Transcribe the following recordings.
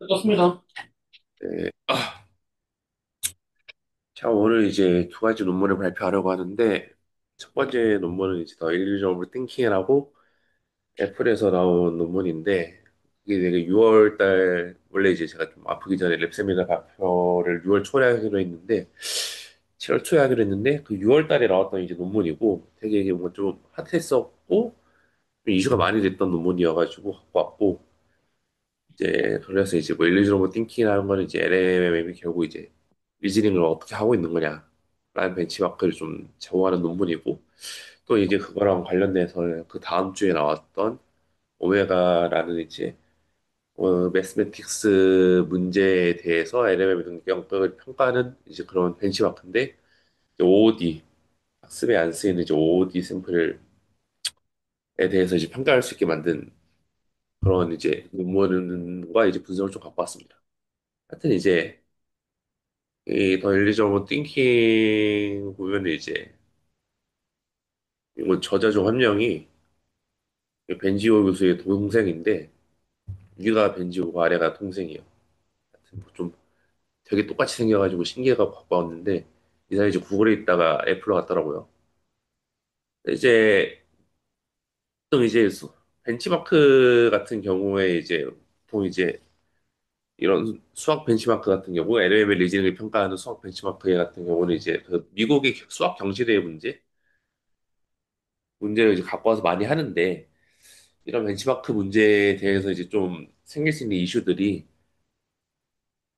떴습니다. 네. 제가 오늘 이제 두 가지 논문을 발표하려고 하는데, 첫 번째 논문은 이제 The Illusion Thinking이라고 애플에서 나온 논문인데, 이게 되게 6월 달, 원래 이제 제가 좀 아프기 전에 랩 세미나 발표를 6월 초에 하기로 했는데, 7월 초에 하기로 했는데, 그 6월 달에 나왔던 이제 논문이고, 되게 이게 뭔가 좀 핫했었고, 좀 이슈가 많이 됐던 논문이어가지고 갖고 왔고, 이제 그래서 이제 뭐 일리지노브 띵킹이라는 거는 이제 LLM이 결국 이제 리즈닝을 어떻게 하고 있는 거냐라는 벤치마크를 좀 제공하는 논문이고 또 이제 그거랑 관련돼서 그 다음 주에 나왔던 오메가라는 이제 매스매틱스 문제에 대해서 LLM의 능력을 평가하는 이제 그런 벤치마크인데 이제 OOD 학습에 안 쓰이는 이제 OOD 샘플에 대해서 이제 평가할 수 있게 만든 그런 이제 논문과 이제 분석을 좀 갖고 왔습니다. 하여튼 이제 이 더 일리저블 띵킹 보면 이제 이거 저자 중 한 명이 벤지오 교수의 동생인데 위가 벤지오고 아래가 동생이에요. 하여튼 뭐좀 되게 똑같이 생겨가지고 신기해가 갖고 왔는데 이 사람이 이제 구글에 있다가 애플로 갔더라고요. 근데 이제 보통 이제 벤치마크 같은 경우에 이제 보통 이제 이런 수학 벤치마크 같은 경우 LLM의 리즈닝을 평가하는 수학 벤치마크 같은 경우는 이제 그 미국의 수학 경시대의 문제를 이제 갖고 와서 많이 하는데 이런 벤치마크 문제에 대해서 이제 좀 생길 수 있는 이슈들이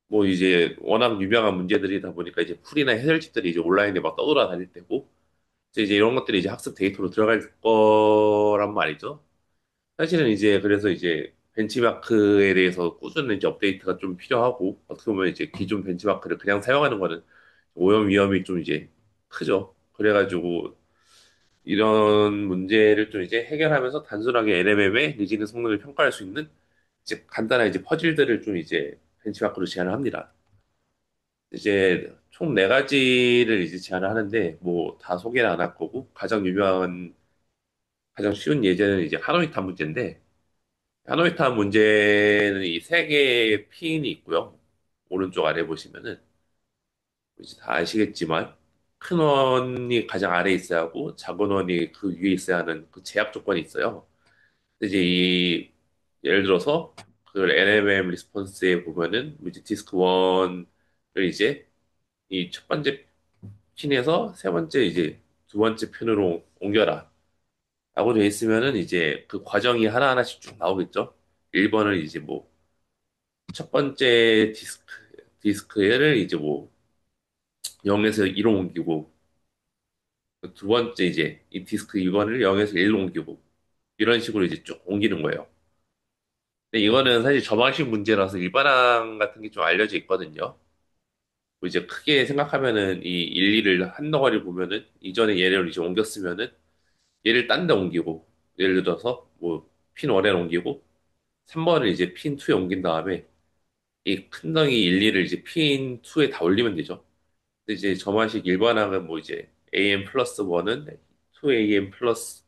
뭐 이제 워낙 유명한 문제들이다 보니까 이제 풀이나 해설집들이 이제 온라인에 막 떠돌아다닐 때고 이제 이런 것들이 이제 학습 데이터로 들어갈 거란 말이죠. 사실은 이제 그래서 이제 벤치마크에 대해서 꾸준히 이제 업데이트가 좀 필요하고 어떻게 보면 이제 기존 벤치마크를 그냥 사용하는 거는 오염 위험이 좀 이제 크죠. 그래가지고 이런 문제를 좀 이제 해결하면서 단순하게 LMM의 리지는 성능을 평가할 수 있는 이제 간단한 이제 퍼즐들을 좀 이제 벤치마크로 제안을 합니다. 이제 총 네 가지를 이제 제안을 하는데 뭐 다 소개는 안 할 거고 가장 유명한 가장 쉬운 예제는 이제 하노이타 문제인데 하노이타 문제는 이 세 개의 핀이 있고요. 오른쪽 아래 보시면은 이제 다 아시겠지만 큰 원이 가장 아래에 있어야 하고 작은 원이 그 위에 있어야 하는 그 제약 조건이 있어요. 이제 이 예를 들어서 그 NMM 리스폰스에 보면은 물티디스크 1을 이제 이 첫 번째 핀에서 세 번째 이제 두 번째 핀으로 옮겨라 라고 돼 있으면은 이제 그 과정이 하나하나씩 쭉 나오겠죠. 1번을 이제 뭐 첫 번째 디스크를 이제 뭐 0에서 1로 옮기고 두 번째 이제 이 디스크 2번을 0에서 1로 옮기고 이런 식으로 이제 쭉 옮기는 거예요. 근데 이거는 사실 저방식 문제라서 일반항 같은 게 좀 알려져 있거든요. 뭐 이제 크게 생각하면은 이 일리를 한 덩어리 보면은 이전에 얘를 이제 옮겼으면은 얘를 딴 데 옮기고 예를 들어서 뭐 핀 1에 옮기고 3번을 이제 핀 2에 옮긴 다음에 이 큰 덩이 일리를 이제 핀 2에 다 올리면 되죠. 근데 이제 저만식 일반항은 뭐 이제 AM 플러스 1은 2AM 플러스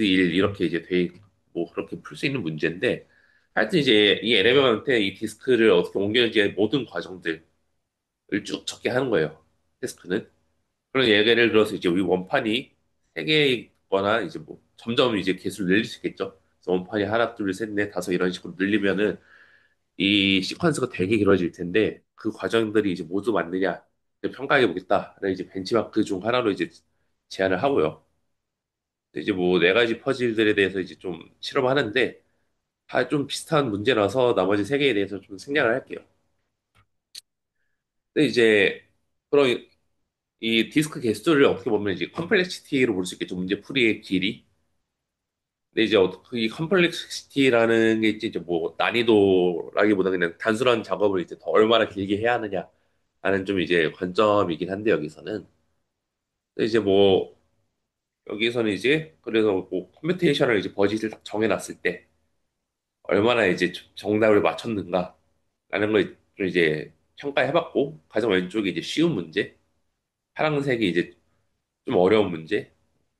1 이렇게 이제 뭐 그렇게 풀 수 있는 문제인데 하여튼 이제 이 LM한테 이 디스크를 어떻게 옮겨야지 모든 과정들을 쭉 적게 하는 거예요. 디스크는. 그런 예를 들어서 이제 우리 원판이 세 개거나 이제 뭐 점점 이제 개수를 늘릴 수 있겠죠. 그래서 원판이 하나, 둘, 셋, 넷, 다섯 이런 식으로 늘리면은 이 시퀀스가 되게 길어질 텐데 그 과정들이 이제 모두 맞느냐 평가해 보겠다를 이제 벤치마크 중 하나로 이제 제안을 하고요. 이제 뭐 네 가지 퍼즐들에 대해서 이제 좀 실험하는데 다 좀 비슷한 문제라서 나머지 세 개에 대해서 좀 생략을 할게요. 근데 이제 그럼 이 디스크 개수를 어떻게 보면 이제 컴플렉시티로 볼 수 있겠죠. 문제 풀이의 길이. 근데 이제 이 컴플렉시티라는 게 이제 뭐 난이도라기보다 그냥 단순한 작업을 이제 더 얼마나 길게 해야 하느냐 하는 좀 이제 관점이긴 한데 여기서는. 근데 이제 뭐 여기서는 이제 그래서 뭐 컴퓨테이션을 이제 버짓을 딱 정해놨을 때 얼마나 이제 정답을 맞췄는가라는 걸 좀 이제 평가해봤고 가장 왼쪽이 이제 쉬운 문제, 파란색이 이제 좀 어려운 문제,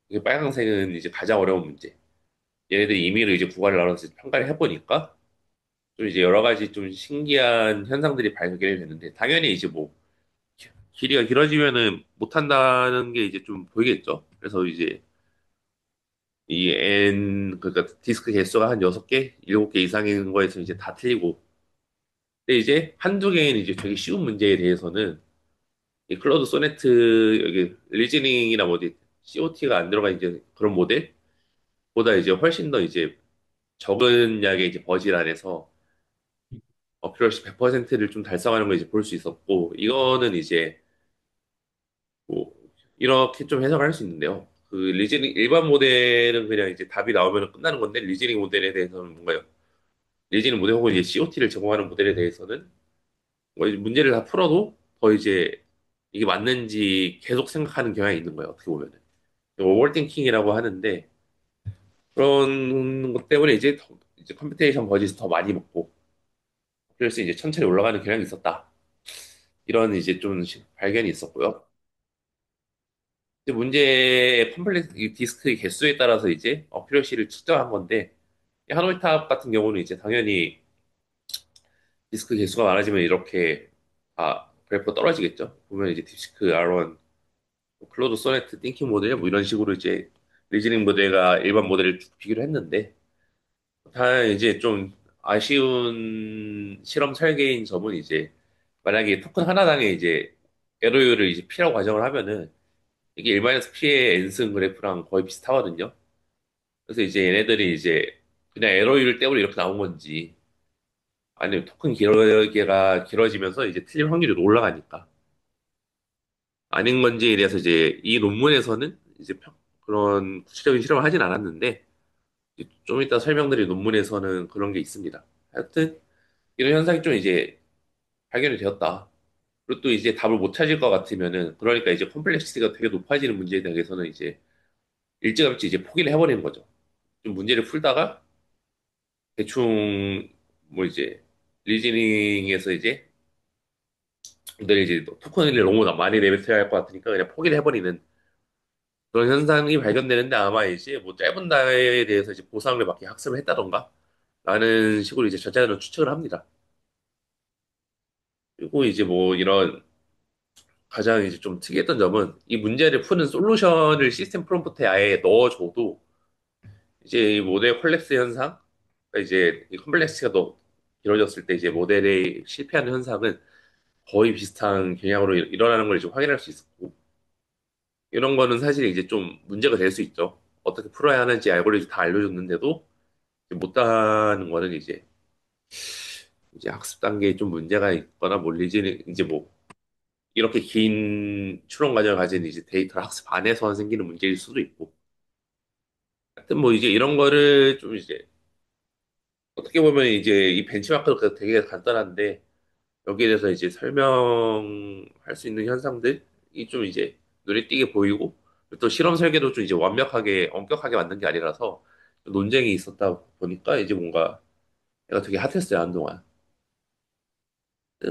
이게 빨간색은 이제 가장 어려운 문제. 얘네들이 임의로 이제 구간을 나눠서 평가를 해보니까 좀 이제 여러 가지 좀 신기한 현상들이 발견이 되는데 당연히 이제 뭐 길이가 길어지면은 못한다는 게 이제 좀 보이겠죠. 그래서 이제 이 그러니까 디스크 개수가 한 6개, 7개 이상인 거에서 이제 다 틀리고. 근데 이제 한두 개인 이제 되게 쉬운 문제에 대해서는 이 클로드 소네트 여기 리즈닝이나 뭐 어디 COT가 안 들어가 이제 그런 모델보다 이제 훨씬 더 이제 적은 양의 이제 버질 안에서 필요 없이 100%를 좀 달성하는 걸 이제 볼 수 있었고, 이거는 이제 뭐 이렇게 좀 해석할 수 있는데요. 그 리즈닝 일반 모델은 그냥 이제 답이 나오면 끝나는 건데 리즈닝 모델에 대해서는 뭔가요? 리즈닝 모델 혹은 이제 COT를 제공하는 모델에 대해서는 뭐 이제 문제를 다 풀어도 더 이제 이게 맞는지 계속 생각하는 경향이 있는 거예요. 어떻게 보면은 오버띵킹이라고 하는데 그런 것 때문에 이제 이제 컴퓨테이션 버짓이 더 많이 먹고 그래서 이제 천천히 올라가는 경향이 있었다. 이런 이제 좀 발견이 있었고요. 이제 문제의 컴플렉스 이 디스크의 개수에 따라서 이제 어큐러시를 측정한 건데 이 하노이 탑 같은 경우는 이제 당연히 디스크 개수가 많아지면 이렇게 그래프가 떨어지겠죠. 보면 이제 딥시크 R1, 클로드 소네트, 띵킹 모델 뭐 이런 식으로 이제 리즈닝 모델과 일반 모델을 쭉 비교를 했는데 다 이제 좀 아쉬운 실험 설계인 점은 이제 만약에 토큰 하나당에 이제 에러율을 이제 P라고 가정을 하면은 이게 1-P의 n승 그래프랑 거의 비슷하거든요. 그래서 이제 얘네들이 이제 그냥 에러율 때문에 이렇게 나온 건지 아니면 토큰 기러기가 길어지면서 이제 틀릴 확률이 올라가니까 아닌 건지에 대해서 이제 이 논문에서는 이제 그런 구체적인 실험을 하진 않았는데 이제 좀 이따 설명드릴 논문에서는 그런 게 있습니다. 하여튼 이런 현상이 좀 이제 발견이 되었다. 그리고 또 이제 답을 못 찾을 것 같으면은 그러니까 이제 컴플렉시티가 되게 높아지는 문제에 대해서는 이제 일찌감치 이제 포기를 해버리는 거죠. 좀 문제를 풀다가 대충 뭐 이제 리즈닝에서 이제 근데 이제 토큰을 너무 많이 내뱉어야 할 것 같으니까 그냥 포기를 해버리는 그런 현상이 발견되는데 아마 이제 뭐 짧은 나이에 대해서 이제 보상을 받게 학습을 했다던가 라는 식으로 이제 저자들은 추측을 합니다. 그리고 이제 뭐 이런 가장 이제 좀 특이했던 점은 이 문제를 푸는 솔루션을 시스템 프롬프트에 아예 넣어줘도 이제 이 모델 콜랩스 현상, 그러니까 이제 이 컴플렉스가 더 길어졌을 때 이제 모델이 실패하는 현상은 거의 비슷한 경향으로 일어나는 걸 이제 확인할 수 있었고 이런 거는 사실 이제 좀 문제가 될 수 있죠. 어떻게 풀어야 하는지 알고리즘 다 알려줬는데도 못하는 거는 이제 학습 단계에 좀 문제가 있거나 몰리지는 이제 뭐 이렇게 긴 추론 과정을 가진 이제 데이터 학습 안에서 생기는 문제일 수도 있고 하여튼 뭐 이제 이런 거를 좀 이제 어떻게 보면 이제 이 벤치마크가 되게 간단한데 여기에 대해서 이제 설명할 수 있는 현상들이 좀 이제 눈에 띄게 보이고 또 실험 설계도 좀 이제 완벽하게 엄격하게 만든 게 아니라서 논쟁이 있었다 보니까 이제 뭔가 내가 되게 핫했어요 한동안.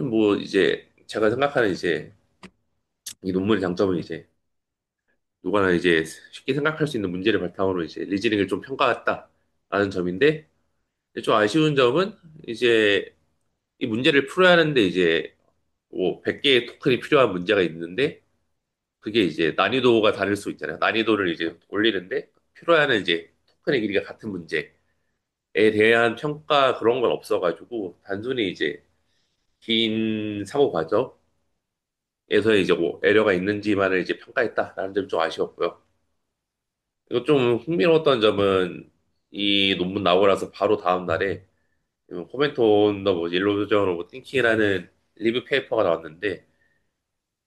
뭐 이제 제가 생각하는 이제 이 논문의 장점은 이제 누구나 이제 쉽게 생각할 수 있는 문제를 바탕으로 이제 리즈닝을 좀 평가했다라는 점인데 좀 아쉬운 점은 이제 이 문제를 풀어야 하는데 이제 뭐 100개의 토큰이 필요한 문제가 있는데 그게 이제 난이도가 다를 수 있잖아요. 난이도를 이제 올리는데 필요한 이제 토큰의 길이가 같은 문제에 대한 평가 그런 건 없어가지고 단순히 이제 긴 사고 과정에서 이제 뭐 에러가 있는지만을 이제 평가했다라는 점이 좀 아쉬웠고요. 이거 좀 흥미로웠던 점은 이 논문 나오고 나서 바로 다음 날에 코멘트 온 더 뭐 일루전 오브 띵킹이라는 리뷰 페이퍼가 나왔는데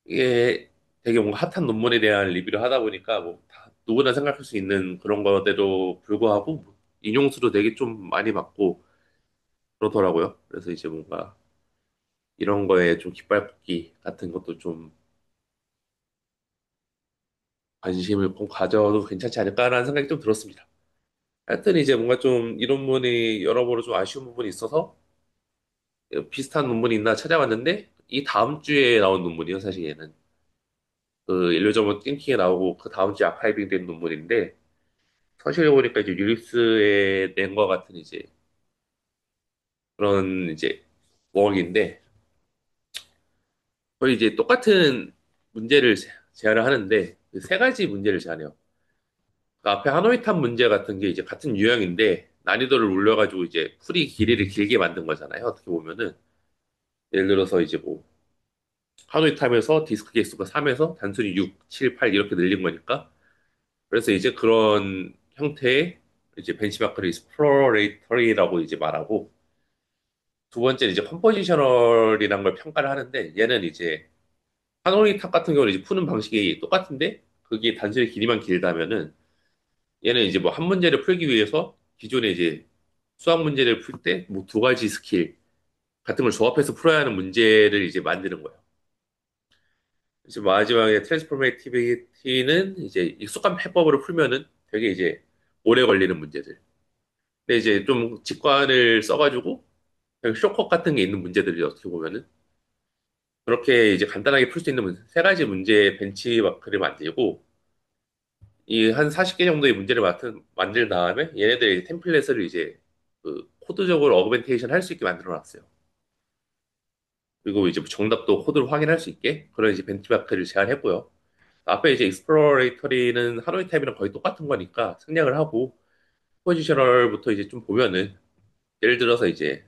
이게 되게 뭔가 핫한 논문에 대한 리뷰를 하다 보니까 뭐 누구나 생각할 수 있는 그런 거대로 불구하고 뭐 인용수도 되게 좀 많이 받고 그러더라고요. 그래서 이제 뭔가 이런 거에 좀 깃발 꽂기 같은 것도 좀 관심을 좀 가져도 괜찮지 않을까라는 생각이 좀 들었습니다. 하여튼 이제 뭔가 좀 이 논문이 여러모로 좀 아쉬운 부분이 있어서 비슷한 논문이 있나 찾아봤는데 이 다음 주에 나온 논문이요, 사실 얘는. 그 일루저먼 띵킹에 나오고 그 다음 주에 아카이빙 된 논문인데 서식을 보니까 이제 유닉스에 낸 것 같은 이제 그런 이제 워낙인데 거의 이제 똑같은 문제를 제안을 하는데 그 세 가지 문제를 제안해요. 그 앞에 하노이 탑 문제 같은 게 이제 같은 유형인데 난이도를 올려가지고 이제 풀이 길이를 길게 만든 거잖아요. 어떻게 보면은 예를 들어서 이제 뭐 하노이 탑에서 디스크 개수가 3에서 단순히 6, 7, 8 이렇게 늘린 거니까 그래서 이제 그런 형태의 이제 벤치마크를 익스플로레이터리라고 이제 말하고 두 번째는 이제 컴포지셔널이라는 걸 평가를 하는데 얘는 이제 하노이 탑 같은 경우는 이제 푸는 방식이 똑같은데 그게 단순히 길이만 길다면은 얘는 이제 뭐 한 문제를 풀기 위해서 기존에 이제 수학 문제를 풀 때 뭐 두 가지 스킬 같은 걸 조합해서 풀어야 하는 문제를 이제 만드는 거예요. 이제 마지막에 트랜스포메이티비티는 이제 익숙한 해법으로 풀면은 되게 이제 오래 걸리는 문제들. 근데 이제 좀 직관을 써가지고 그냥 쇼컷 같은 게 있는 문제들이 어떻게 보면은 그렇게 이제 간단하게 풀 수 있는 세 가지 문제 벤치마크를 만들고 이 한 40개 정도의 문제를 만든 다음에 얘네들의 템플릿을 이제 그 코드적으로 어그멘테이션 할 수 있게 만들어 놨어요. 그리고 이제 정답도 코드를 확인할 수 있게 그런 이제 벤치마크를 제안했고요. 앞에 이제 익스플로레이터리는 하노이 타입이랑 거의 똑같은 거니까 생략을 하고 포지셔널부터 이제 좀 보면은 예를 들어서 이제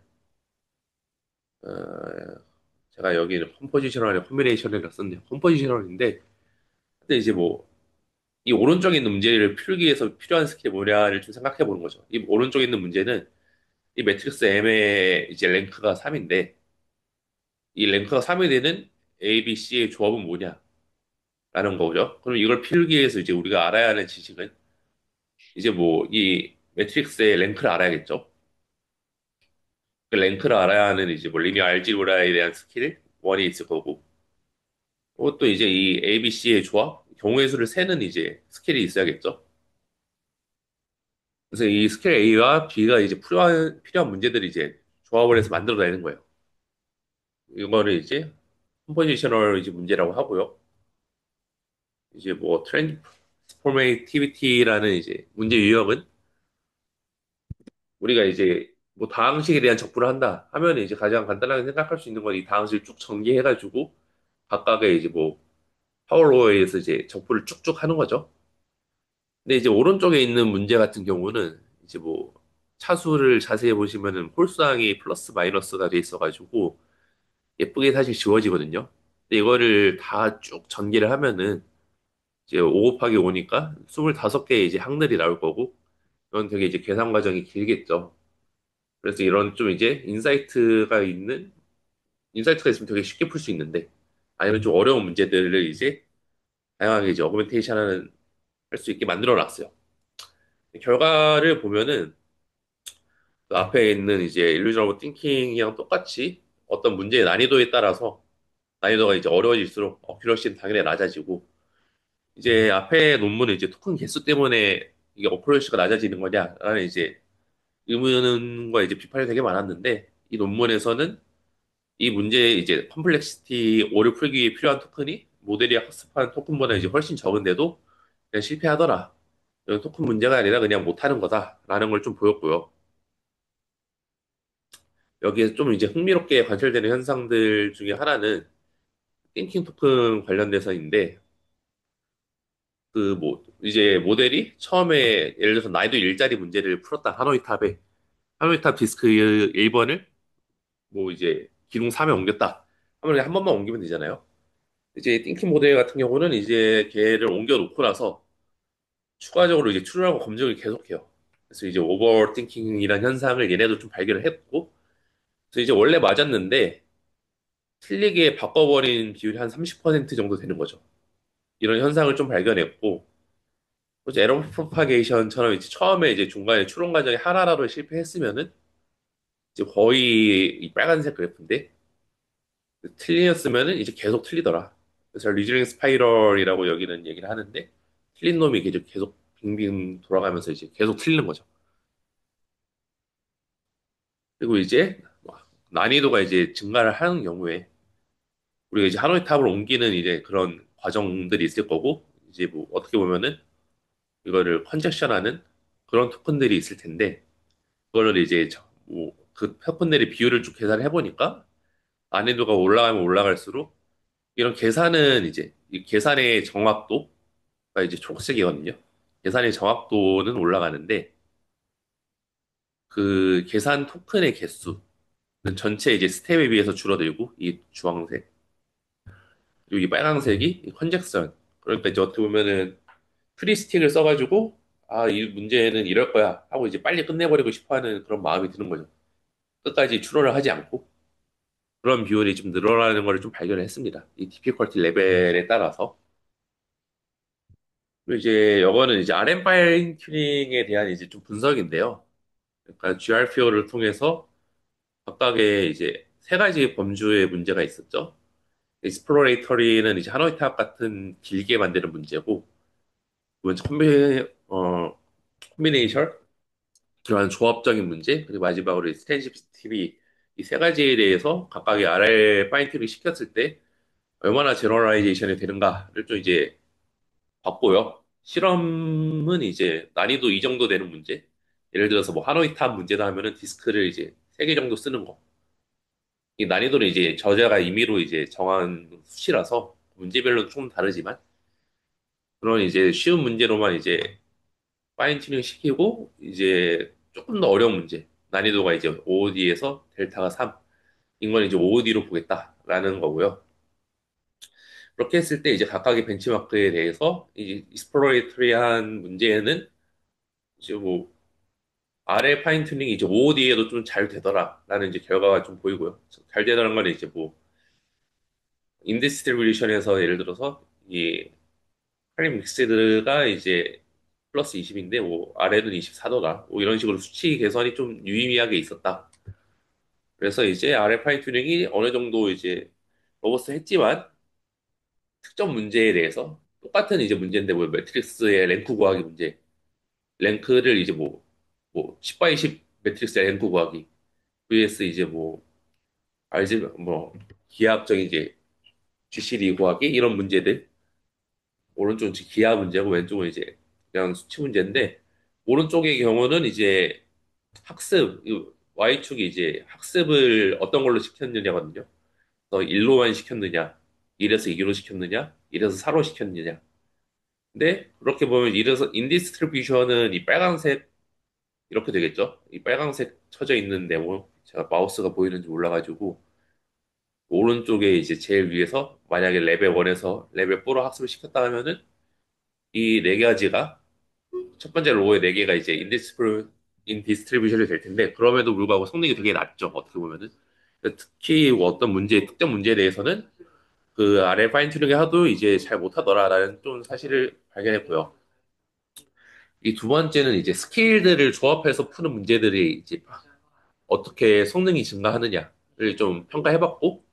제가 여기는 컴포지셔널에 콤비네이션을 썼는데 컴포지셔널인데 근데 이제 뭐 이 오른쪽에 있는 문제를 풀기 위해서 필요한 스킬이 뭐냐를 좀 생각해 보는 거죠. 이 오른쪽에 있는 문제는 이 매트릭스 M의 이제 랭크가 3인데 이 랭크가 3이 되는 A, B, C의 조합은 뭐냐라는 거죠. 그럼 이걸 풀기 위해서 이제 우리가 알아야 하는 지식은 이제 뭐 이 매트릭스의 랭크를 알아야겠죠. 그 랭크를 알아야 하는 이제 뭐 리니어 알지브라에 대한 스킬 1이 있을 거고 그것도 이제 이 A, B, C의 조합 경우의 수를 세는 이제 스킬이 있어야겠죠. 그래서 이 스킬 A와 B가 이제 필요한 문제들을 이제 조합을 해서 만들어내는 거예요. 이거를 이제 컴포지셔널 이제 문제라고 하고요. 이제 뭐 트랜스포메이티비티라는 이제 문제 유형은 우리가 이제 뭐 다항식에 대한 적분을 한다 하면 이제 가장 간단하게 생각할 수 있는 건 이 다항식을 쭉 전개해가지고 각각의 이제 뭐 파워로어에 의해서 이제 적분을 쭉쭉 하는 거죠. 근데 이제 오른쪽에 있는 문제 같은 경우는 이제 뭐 차수를 자세히 보시면은 홀수항이 플러스 마이너스가 돼 있어가지고 예쁘게 사실 지워지거든요. 근데 이거를 다 쭉 전개를 하면은 이제 5 곱하기 5니까 25개의 이제 항들이 나올 거고 이건 되게 이제 계산 과정이 길겠죠. 그래서 이런 좀 이제 인사이트가 있으면 되게 쉽게 풀 수 있는데 아니면 좀 어려운 문제들을 이제 다양하게 이제 어그멘테이션 할 수 있게 만들어 놨어요. 결과를 보면은 그 앞에 있는 이제 일루전 오브 띵킹이랑 똑같이 어떤 문제의 난이도에 따라서 난이도가 이제 어려워질수록 어큐러시는 당연히 낮아지고 이제 앞에 논문은 이제 토큰 개수 때문에 이게 어큐러시가 낮아지는 거냐라는 이제 의문과 이제 비판이 되게 많았는데 이 논문에서는 이 문제의 이제 컴플렉시티 오를 풀기 위해 필요한 토큰이 모델이 학습한 토큰보다 이제 훨씬 적은데도 그냥 실패하더라. 이건 토큰 문제가 아니라 그냥 못하는 거다라는 걸 좀 보였고요. 여기에 좀 이제 흥미롭게 관찰되는 현상들 중에 하나는 띵킹 토큰 관련돼서인데 그 뭐 이제 모델이 처음에 예를 들어서 난이도 1짜리 문제를 풀었다 하노이 탑 디스크 1번을 뭐 이제 기둥 3에 옮겼다 하면 그냥 한 번만 옮기면 되잖아요. 이제 띵킹 모델 같은 경우는 이제 걔를 옮겨 놓고 나서 추가적으로 이제 추론하고 검증을 계속해요. 그래서 이제 오버 띵킹이라는 현상을 얘네도 좀 발견을 했고 그래서 이제 원래 맞았는데 틀리게 바꿔버린 비율이 한 30% 정도 되는 거죠. 이런 현상을 좀 발견했고, 이제 에러 프로파게이션처럼 이제 처음에 이제 중간에 추론 과정에 하나라도 실패했으면은 이제 거의 이 빨간색 그래프인데 틀렸으면은 이제 계속 틀리더라. 그래서 리즈닝 스파이럴이라고 여기는 얘기를 하는데 틀린 놈이 계속 빙빙 돌아가면서 이제 계속 틀리는 거죠. 그리고 이제 난이도가 이제 증가를 하는 경우에 우리가 이제 하노이 탑을 옮기는 이제 그런 과정들이 있을 거고 이제 뭐 어떻게 보면은 이거를 컨젝션하는 그런 토큰들이 있을 텐데, 그거를 이제 그 토큰들의 비율을 쭉 계산해 보니까 난이도가 올라가면 올라갈수록 이런 계산은 이제 이 계산의 정확도가 이제 초록색이거든요. 계산의 정확도는 올라가는데 그 계산 토큰의 개수는 전체 이제 스텝에 비해서 줄어들고 이 주황색 그리고 이 빨강색이 이 컨젝션 그러니까 이제 어떻게 보면은 프리스틱을 써가지고 아 이 문제는 이럴 거야 하고 이제 빨리 끝내버리고 싶어하는 그런 마음이 드는 거죠. 끝까지 추론을 하지 않고 그런 비율이 좀 늘어나는 걸 좀 발견을 했습니다. 이 디피컬티 레벨에 따라서. 그리고 이제 이거는 이제 RM 파인 튜닝에 대한 이제 좀 분석인데요. 그러니까 GRPO를 통해서 각각의 이제 세 가지 범주의 문제가 있었죠. 익스플로레이터리는 이제 하노이 탑 같은 길게 만드는 문제고, 두 번째 콤비네이션, 그러한 조합적인 문제, 그리고 마지막으로 스텐시티비 이 세 가지에 대해서 각각의 RL 파인 튜닝 시켰을 때 얼마나 제너럴라이제이션이 되는가를 좀 이제 봤고요. 실험은 이제 난이도 이 정도 되는 문제. 예를 들어서 뭐 하노이 탑 문제다 하면은 디스크를 이제 3개 정도 쓰는 거. 이 난이도는 이제 저자가 임의로 이제 정한 수치라서 문제별로는 좀 다르지만 그런 이제 쉬운 문제로만 이제 파인 튜닝 시키고 이제 조금 더 어려운 문제. 난이도가 이제 5OD에서 델타가 3인 건 이제 5OD로 보겠다라는 거고요. 그렇게 했을 때 이제 각각의 벤치마크에 대해서 이 익스플로레이터리한 문제는 이제 뭐 아래 파인 튜닝이 이제 5OD에도 좀 잘 되더라라는 이제 결과가 좀 보이고요. 잘 되더라는 건 이제 뭐 인디스트리뷰션에서 예를 들어서 이 프레임 믹스드가 이제 플러스 20인데 뭐 아래는 24도다. 뭐 이런 식으로 수치 개선이 좀 유의미하게 있었다. 그래서 이제 아래 파인 튜닝이 어느 정도 이제 로버스트 했지만 특정 문제에 대해서 똑같은 이제 문제인데 뭐 매트릭스의 랭크 구하기 문제 랭크를 이제 뭐 10 바이 10 매트릭스의 랭크 구하기 vs 이제 뭐 알지 뭐 기하학적인 이제 GCD 구하기 이런 문제들 오른쪽은 기하 문제고 왼쪽은 이제 그냥 수치 문제인데 오른쪽의 경우는 이제 학습 이 Y축이 이제 학습을 어떤 걸로 시켰느냐거든요. 너 1로만 시켰느냐 1에서 2로 시켰느냐 1에서 4로 시켰느냐 근데 그렇게 보면 1에서 인디스트리뷰션은 이 빨간색 이렇게 되겠죠. 이 빨간색 쳐져 있는 네모 제가 마우스가 보이는지 몰라가지고 오른쪽에 이제 제일 위에서 만약에 레벨 1에서 레벨 4로 학습을 시켰다 하면은 이 네 가지가 첫 번째 로우의 네 개가 이제 인디스트리뷰션이 될 텐데 그럼에도 불구하고 성능이 되게 낮죠. 어떻게 보면은 특히 뭐 어떤 문제 특정 문제에 대해서는 그 아래 파인 튜닝을 하도 이제 잘 못하더라라는 좀 사실을 발견했고요. 이 두 번째는 이제 스킬들을 조합해서 푸는 문제들이 이제 어떻게 성능이 증가하느냐를 좀 평가해봤고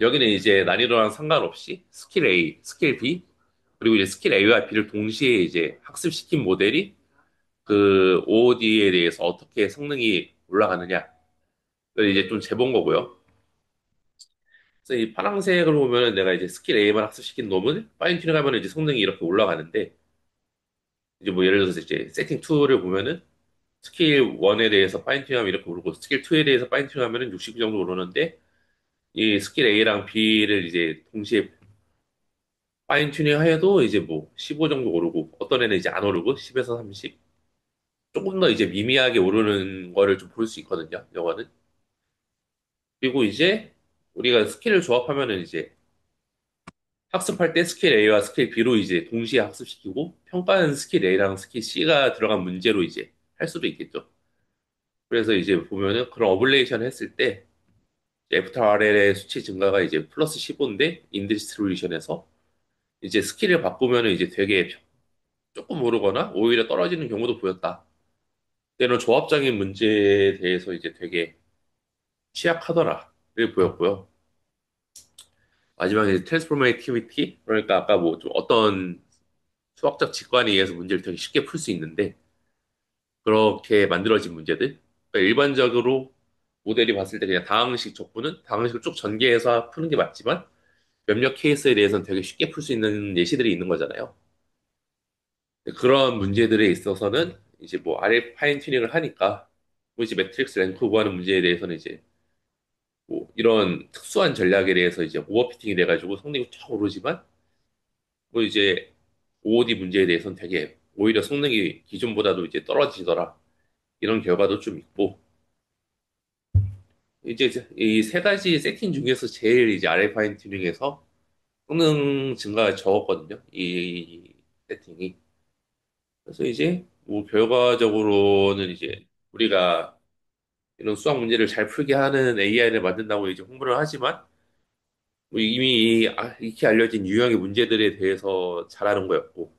여기는 이제 난이도랑 상관없이 스킬 A, 스킬 B 그리고 이제 스킬 A와 B를 동시에 이제 학습시킨 모델이 그 OOD에 대해서 어떻게 성능이 올라가느냐를 이제 좀 재본 거고요. 그래서 이 파란색을 보면은 내가 이제 스킬 A만 학습시킨 놈은 파인 튜닝하면 이제 성능이 이렇게 올라가는데 이제 뭐 예를 들어서 이제 세팅 2를 보면은 스킬 1에 대해서 파인 튜닝하면 이렇게 오르고 스킬 2에 대해서 파인 튜닝하면은 60 정도 오르는데 이 스킬 A랑 B를 이제 동시에 파인 튜닝 해도 이제 뭐 15 정도 오르고 어떤 애는 이제 안 오르고 10에서 30 조금 더 이제 미미하게 오르는 거를 좀 볼 수 있거든요. 영화는. 그리고 이제 우리가 스킬을 조합하면은 이제 학습할 때 스킬 A와 스킬 B로 이제 동시에 학습시키고 평가는 스킬 A랑 스킬 C가 들어간 문제로 이제 할 수도 있겠죠. 그래서 이제 보면은 그런 어블레이션 했을 때 애프터 RL의 수치 증가가 이제 플러스 15인데 인디스트리뷰션에서 이제 스킬을 바꾸면은 이제 되게 조금 오르거나 오히려 떨어지는 경우도 보였다. 때는 조합적인 문제에 대해서 이제 되게 취약하더라를 보였고요. 마지막에 트랜스포메이티비티 그러니까 아까 뭐 좀 어떤 수학적 직관에 의해서 문제를 되게 쉽게 풀 수 있는데 그렇게 만들어진 문제들 그러니까 일반적으로 모델이 봤을 때 그냥 다항식 족보는 다항식을 쭉 전개해서 푸는 게 맞지만 몇몇 케이스에 대해서는 되게 쉽게 풀 수 있는 예시들이 있는 거잖아요. 그런 문제들에 있어서는 이제 뭐 아래 파인 튜닝을 하니까 뭐 이제 매트릭스 랭크 구하는 문제에 대해서는 이제 뭐 이런 특수한 전략에 대해서 이제 오버피팅이 돼가지고 성능이 쫙 오르지만 뭐 이제 OOD 문제에 대해서는 되게 오히려 성능이 기존보다도 이제 떨어지더라. 이런 결과도 좀 있고 이제 이 세 가지 세팅 중에서 제일 이제 아래 파인 튜닝에서 성능 증가가 적었거든요. 이 세팅이. 그래서 이제 뭐 결과적으로는 이제 우리가 이런 수학 문제를 잘 풀게 하는 AI를 만든다고 이제 홍보를 하지만 뭐 이미 익히 알려진 유형의 문제들에 대해서 잘하는 거였고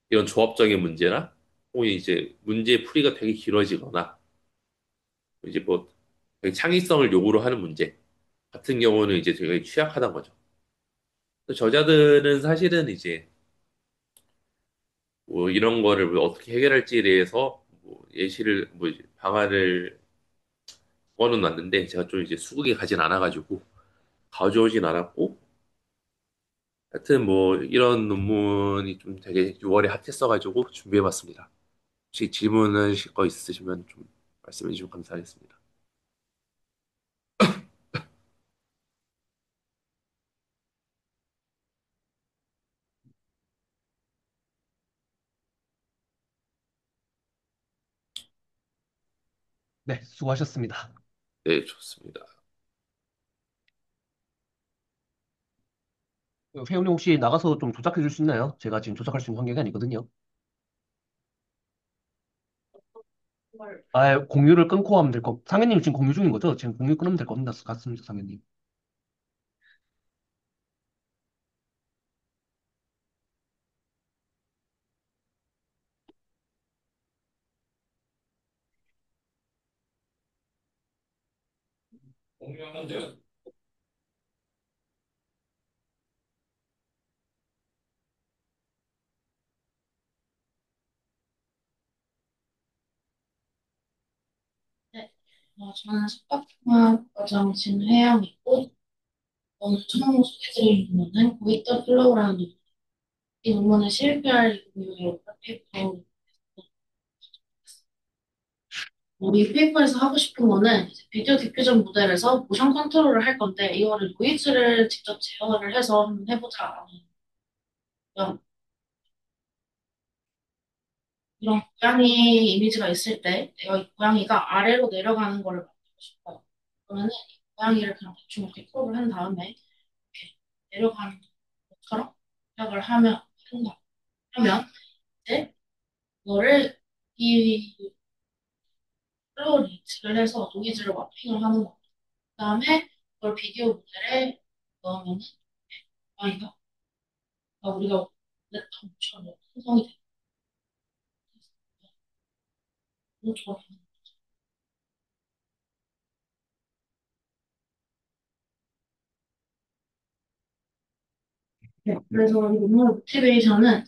이런 조합적인 문제나 혹은 이제 문제 풀이가 되게 길어지거나 이제 뭐 되게 창의성을 요구로 하는 문제 같은 경우는 이제 되게 취약하다는 거죠. 저자들은 사실은 이제 뭐 이런 거를 뭐 어떻게 해결할지에 대해서 뭐 예시를 뭐 이제 방안을 꺼는 놨는데 제가 좀 이제 수긍이 가진 않아가지고 가져오진 않았고 하여튼 뭐 이런 논문이 좀 되게 6월에 핫했어가지고 준비해봤습니다. 혹시 질문하실 거 있으시면 좀 말씀해 주시면 감사하겠습니다. 네, 수고하셨습니다. 네, 좋습니다. 회원님 혹시 나가서 좀 조작해 줄 수 있나요? 제가 지금 조작할 수 있는 환경이 아니거든요. 아, 공유를 끊고 하면 될 것. 상현님 지금 공유 중인 거죠? 지금 공유 끊으면 될 것 같습니다, 상현님. 공유하면 돼요. 네, 저는 석박통합 과정 진회양이고, 오늘 처음 소개드릴 논문은 고이터 플로우라는 논문. 이 논문은 CLPR 공유의 페이퍼. 이 페이퍼에서 하고 싶은 거는 이제 비디오 디퓨전 모델에서 모션 컨트롤을 할 건데, 이거를 노이즈를 직접 제어를 해서 한번 해보자. 이런 고양이 이미지가 있을 때, 내가 이 고양이가 아래로 내려가는 거를 만들고 싶어요. 그러면은 이 고양이를 그냥 대충 이렇게 크롭을 한 다음에, 이렇게 내려가는 것처럼 시작을 하면 이제 이거를 이 플로우 리치를 해서 노이즈를 마핑을 하는 거. 그다음에 그걸 비디오 모델에 넣으면 고양이가 우리가 원했던 것처럼 생성이 되는 좋아. 네, 그래서 이 논문 모티베이션은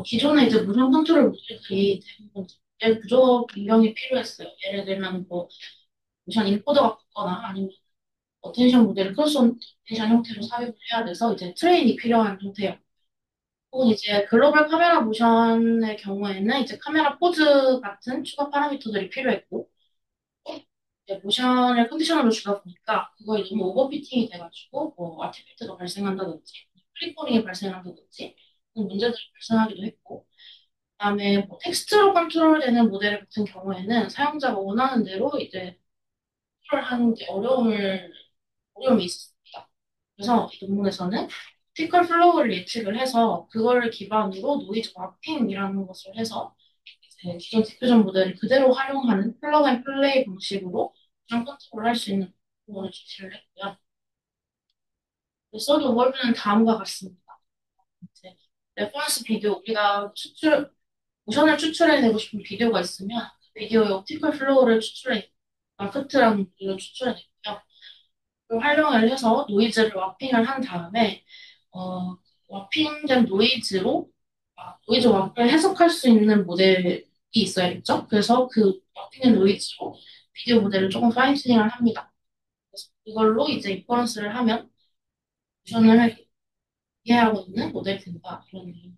기존에 이제 무선 컨트롤 모듈들이 대부분 모델 구조 변경이 필요했어요. 예를 들면 뭐 무선 인코더가 붙거나 아니면 어텐션 모델을 크로스 어텐션 형태로 삽입을 해야 돼서 이제 트레인이 필요한 형태예요. 혹은 이제 글로벌 카메라 모션의 경우에는 이제 카메라 포즈 같은 추가 파라미터들이 필요했고, 이제 모션을 컨디셔너로 주다 보니까 그거에 너무 오버피팅이 돼가지고 뭐 아티팩트가 발생한다든지 프리코링이 발생한다든지 그런 문제들이 발생하기도 했고, 그다음에 뭐 텍스트로 컨트롤되는 모델 같은 경우에는 사용자가 원하는 대로 이제 컨트롤하는 게 어려움이 있습니다. 그래서 이 논문에서는 티컬 플로우를 예측을 해서 그거를 기반으로 노이즈 마핑이라는 것을 해서 이제 기존 디퓨전 모델을 그대로 활용하는 플러그 앤 플레이 방식으로 장 컨트롤을 할 수 있는 부분을 제시를 했고요. 써도 월드는 다음과 같습니다. 이제 레퍼런스 비디오, 우리가 모션을 추출해내고 싶은 비디오가 있으면 그 비디오의 옵티컬 플로우를 마크트라는 모델로 추출해내고요. 그걸 활용을 해서 노이즈를 와핑을 한 다음에 와핑된 노이즈 와핑을 해석할 수 있는 모델이 있어야겠죠? 그래서 그 와핑된 노이즈로 비디오 모델을 조금 파인 튜닝을 합니다. 그래서 이걸로 이제 인퍼런스를 하면 모션을 이해하고 있는 모델이 된다. 이런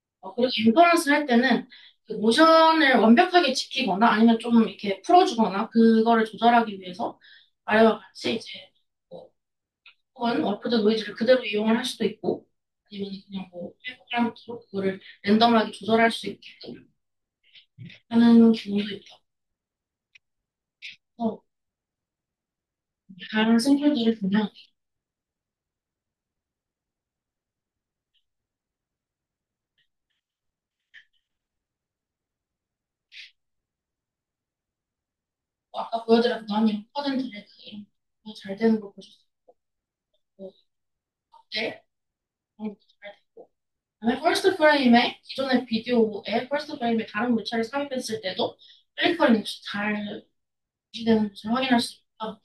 그리고 인퍼런스 할 때는 그 모션을 완벽하게 지키거나 아니면 좀 이렇게 풀어주거나 그거를 조절하기 위해서 아래와 같이 이제 뭐 혹은 워프드 노이즈를 그대로 이용을 할 수도 있고 아니면 그냥 뭐 페이퍼그램으로 그거를 랜덤하게 조절할 수 있게끔 하는 기능도 있다. 그래서 다양한 샘플들을 보면 아까 보여드렸던 한 0%의 그 이런 거잘 되는 걸 보셨을 거고 네, 그런 것도 잘 되고 그다음에 퍼스트 프레임에 기존의 비디오에 퍼스트 프레임에 다른 물체를 삽입했을 때도 플리커링 없이 잘 유지되는 것을 확인할 수 있다.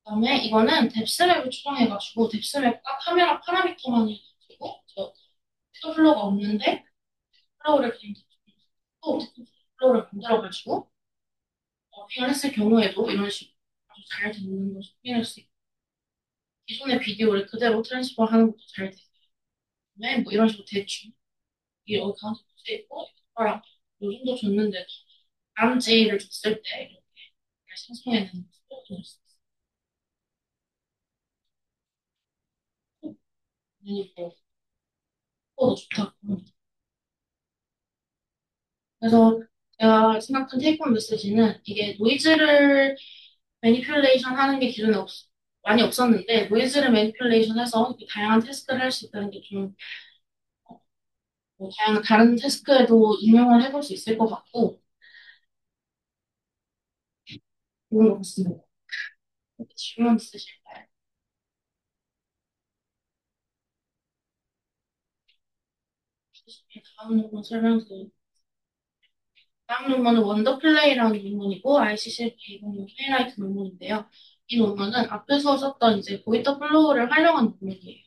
그다음에 이거는 뎁스맵을 추정해가지고 뎁스맵과 카메라 파라미터만 해가지고 저 피도 플로우가 없는데 플로우를 그냥 또 플로우를 만들어가지고 핑을 했을 경우에도 이런 식으로 아주 잘 되는 것을 확인할 수 있고 기존의 비디오를 그대로 트랜스퍼 하는 것도 잘 되고 그다음에 뭐 이런 식으로 대충 이게 여기 가운데 붙여 있고 이거랑 요 정도 줬는데도 다람쥐를 줬을 때 이렇게 잘 생성해내는 것을 볼수 있고 당연히 뭐 도 좋다고 합니다. 그래서 제가 생각한 테이크홈 메시지는 이게 노이즈를 매니플레이션 하는 게 기존에 많이 없었는데 노이즈를 매니플레이션 해서 다양한 태스크를 할 수 있다는 게 좀 다양한 다른 태스크에도 응용을 해볼 수 있을 것 같고 그런 것 같습니다. 질문 있으실까요? 다음 논문 설명드릴게요. 다음 논문은 원더플레이라는 논문이고 ICCP 이번 하이라이트 논문인데요. 이 논문은 앞에서 썼던 이제 보이터 플로우를 활용한 논문이에요.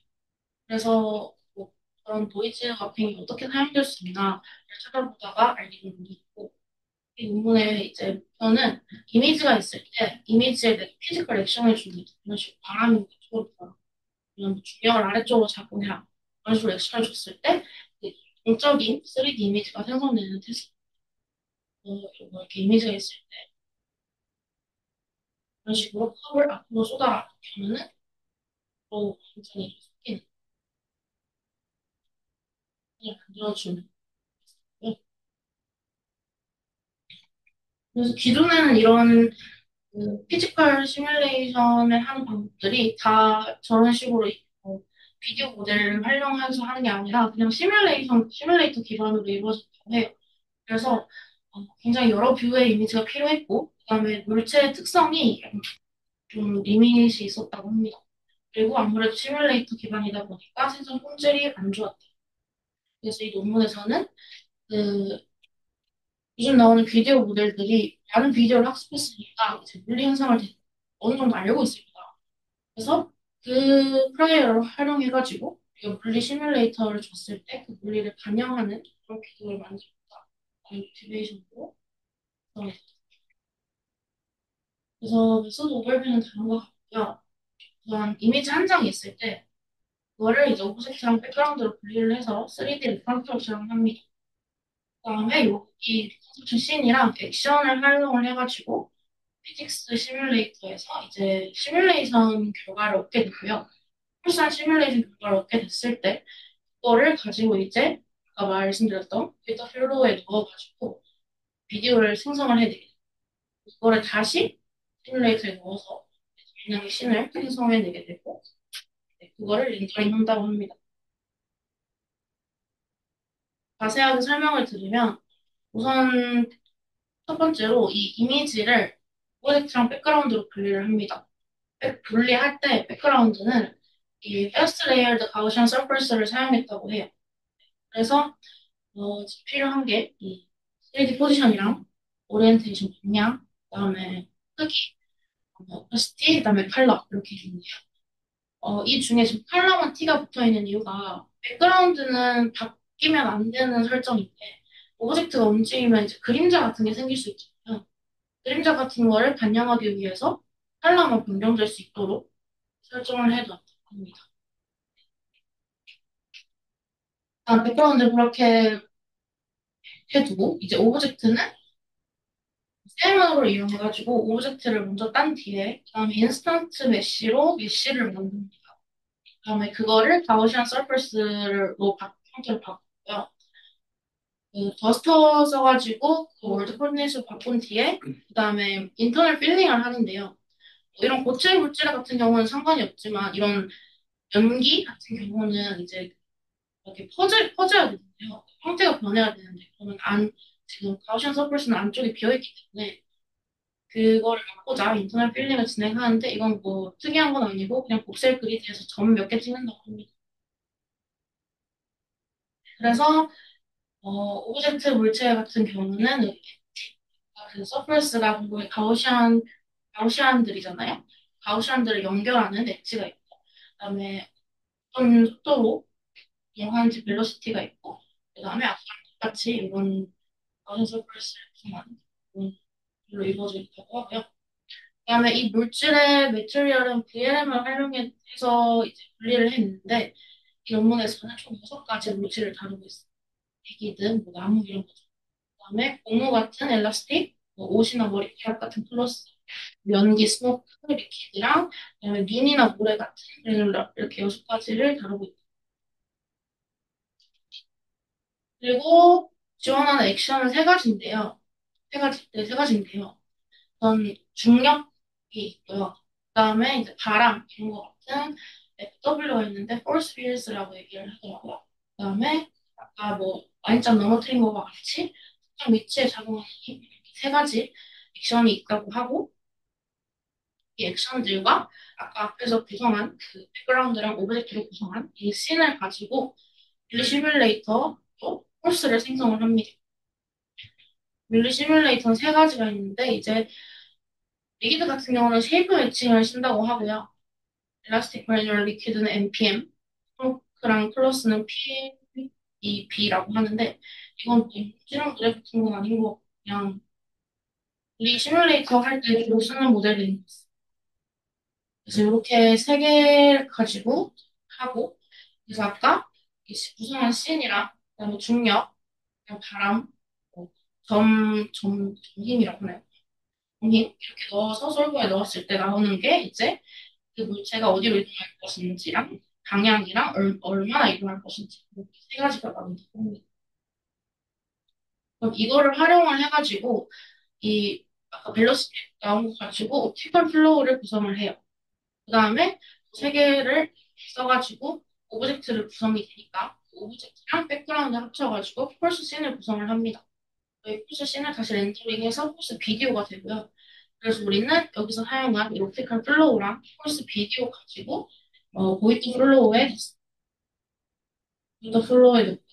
그래서 뭐 그런 노이즈 마핑이 어떻게 사용될 수 있나를 찾아보다가 알게 된 논문이 있고 이 논문의 이제 목표는 이미지가 있을 때 이미지에 대해 피지컬 액션을 주는 이런 식으로 바람이 이쪽으로 이런 중력을 아래쪽으로 작동해라 이런 식으로 액션을 줬을 때 이제 동적인 3D 이미지가 생성되는 테스트 뭐 이렇게 이미지가 있을 때 이런 식으로 컵을 앞으로 쏟아라 이렇게 하면은 또 굉장히 속이는 그냥 만들어주는 거예요. 그래서 기존에는 이런 그 피지컬 시뮬레이션을 하는 방법들이 다 저런 식으로 어, 비디오 모델을 활용해서 하는 게 아니라 그냥 시뮬레이터 기반으로 이루어졌다고 해요. 그래서 굉장히 여러 뷰의 이미지가 필요했고, 그다음에 물체의 특성이 좀 리밋이 있었다고 합니다. 그리고 아무래도 시뮬레이터 기반이다 보니까 생성 품질이 안 좋았다. 그래서 이 논문에서는 그 요즘 나오는 비디오 모델들이 다른 비디오를 학습했으니까 이제 물리 현상을 어느 정도 알고 있습니다. 그래서 그 프로그램을 활용해가지고 이 물리 시뮬레이터를 줬을 때 그 물리를 반영하는 그런 비디오를 만들었다. 모티베이션으로. 그래서 메소드 오버뷰는 다른 것 같고요. 우선 이미지 한 장이 있을 때 그거를 이제 오브젝트랑 백그라운드로 분리를 해서 3D 리컨스트럭션을 합니다. 그다음에 이 리컨스트럭션 씬이랑 액션을 활용을 해가지고 피직스 시뮬레이터에서 이제 시뮬레이션 결과를 얻게 되고요. 풀산 시뮬레이션 결과를 얻게 됐을 때 그거를 가지고 이제 아까 말씀드렸던 데이터 플로우에 넣어가지고 비디오를 생성을 해내요. 그거를 다시 시뮬레이터에 넣어서 그냥 씬을 생성해내게 되고 네, 그거를 렌더링 한다고 합니다. 자세하게 설명을 드리면 우선 첫 번째로 이 이미지를 오브젝트랑 백그라운드로 분리를 합니다. 분리할 때 백그라운드는 이 Fast Layered Gaussian Surface를 사용했다고 해요. 그래서 필요한 게 이 3D 포지션이랑 오리엔테이션 방향, 그다음에 크기, 오퍼시티, 그다음에 컬러 이렇게 있는데요. 이 중에 지금 컬러만 T가 붙어 있는 이유가 백그라운드는 바뀌면 안 되는 설정인데 오브젝트가 움직이면 이제 그림자 같은 게 생길 수 있잖아요. 그림자 같은 거를 반영하기 위해서 컬러만 변경될 수 있도록 설정을 해뒀다고 합니다. 백그라운드 그렇게 해두고, 이제 오브젝트는 세이먼으로 이용해가지고, 오브젝트를 먼저 딴 뒤에, 그다음에 인스턴트 메쉬로 메쉬를 만듭니다. 그다음에 그거를 가우시안 서퍼스로 형태로 바꾸고요. 그 더스터 써가지고 그 월드 코디네이션 바꾼 뒤에 그다음에 인터널 필링을 하는데요. 이런 고체 물질 같은 경우는 상관이 없지만 이런 연기 같은 경우는 이제 이렇게 퍼져야 되는데요. 형태가 변해야 되는데 그러면 지금 가우시안 서퍼스는 안쪽이 비어있기 때문에 그거를 막고자 인터널 필링을 진행하는데 이건 뭐 특이한 건 아니고 그냥 복셀 그리드에서 점 몇 개 찍는다고 합니다. 그래서 오브젝트 물체 같은 경우는 그 서퍼스가 공부의 가우시안들이잖아요. 가우시안들을 연결하는 엣지가 있고, 그다음에 어떤 속도로 이용하는지 벨로시티가 있고, 그다음에 아까 같이 이런 가우시안 서퍼스를 구성하는 그런 걸로 이루어져 있다고 하고요. 그다음에 이 물질의 매트리얼은 VLM을 활용해서 이제 분리를 했는데, 이 논문에서는 총 6가지 물질을 다루고 있어요. 대기든 뭐 나무 이런 거. 그다음에 고무 같은 엘라스틱, 뭐 옷이나 머리카락 같은 플러스, 면기, 스모크, 리퀴드랑 그다음에 눈이나 모래 같은 그래놀라 이렇게 6가지를 다루고 있고 그리고 지원하는 액션은 세 가지인데요. 우선 중력이 있고요. 그다음에 이제 바람 이런 거 같은 FW가 있는데 force fields라고 얘기를 하더라고요. 그다음에 아까 뭐 Y자 넘어뜨린 거와 같이 특정 위치에 작용하는 힘 이렇게 3가지 액션이 있다고 하고 이 액션들과 아까 앞에서 구성한 그 백그라운드랑 오브젝트를 구성한 이 씬을 가지고 뮬리 시뮬레이터로 폴스를 생성을 합니다. 뮬리 시뮬레이터는 3가지가 있는데 이제 리기드 같은 경우는 쉐이프 매칭을 쓴다고 하고요. 엘라스틱 그래뉴얼 리퀴드는 NPM, 스모크랑 클로스는 PEB라고 하는데 이건 실험 그래 같은 건 아닌 거 그냥 리 시뮬레이터 할 때 주로 쓰는 모델인 것 같습니다. 그래서 이렇게 3개 가지고 하고 그래서 아까 구성한 씬이랑 그다음에 중력, 그다음에 바람, 뭐 점힘이라고 하나요? 점힘 이렇게 넣어서 솔브에 넣었을 때 나오는 게 이제 그 물체가 어디로 이동할 것인지랑 방향이랑 얼마나 이동할 것인지 이렇게 3가지가 나온다고 합니다. 그럼 이거를 활용을 해가지고 이 아까 벨로시티 나온 거 가지고 옵티컬 플로우를 구성을 해요. 그 다음에 3개를 써가지고 오브젝트를 구성이 되니까 그 오브젝트랑 백그라운드 합쳐가지고 폴스 씬을 구성을 합니다. 이 폴스 씬을 다시 렌더링해서 폴스 비디오가 되고요. 그래서 우리는 여기서 사용한 이 옵티컬 플로우랑 폴스 비디오 가지고 보이트 플로우의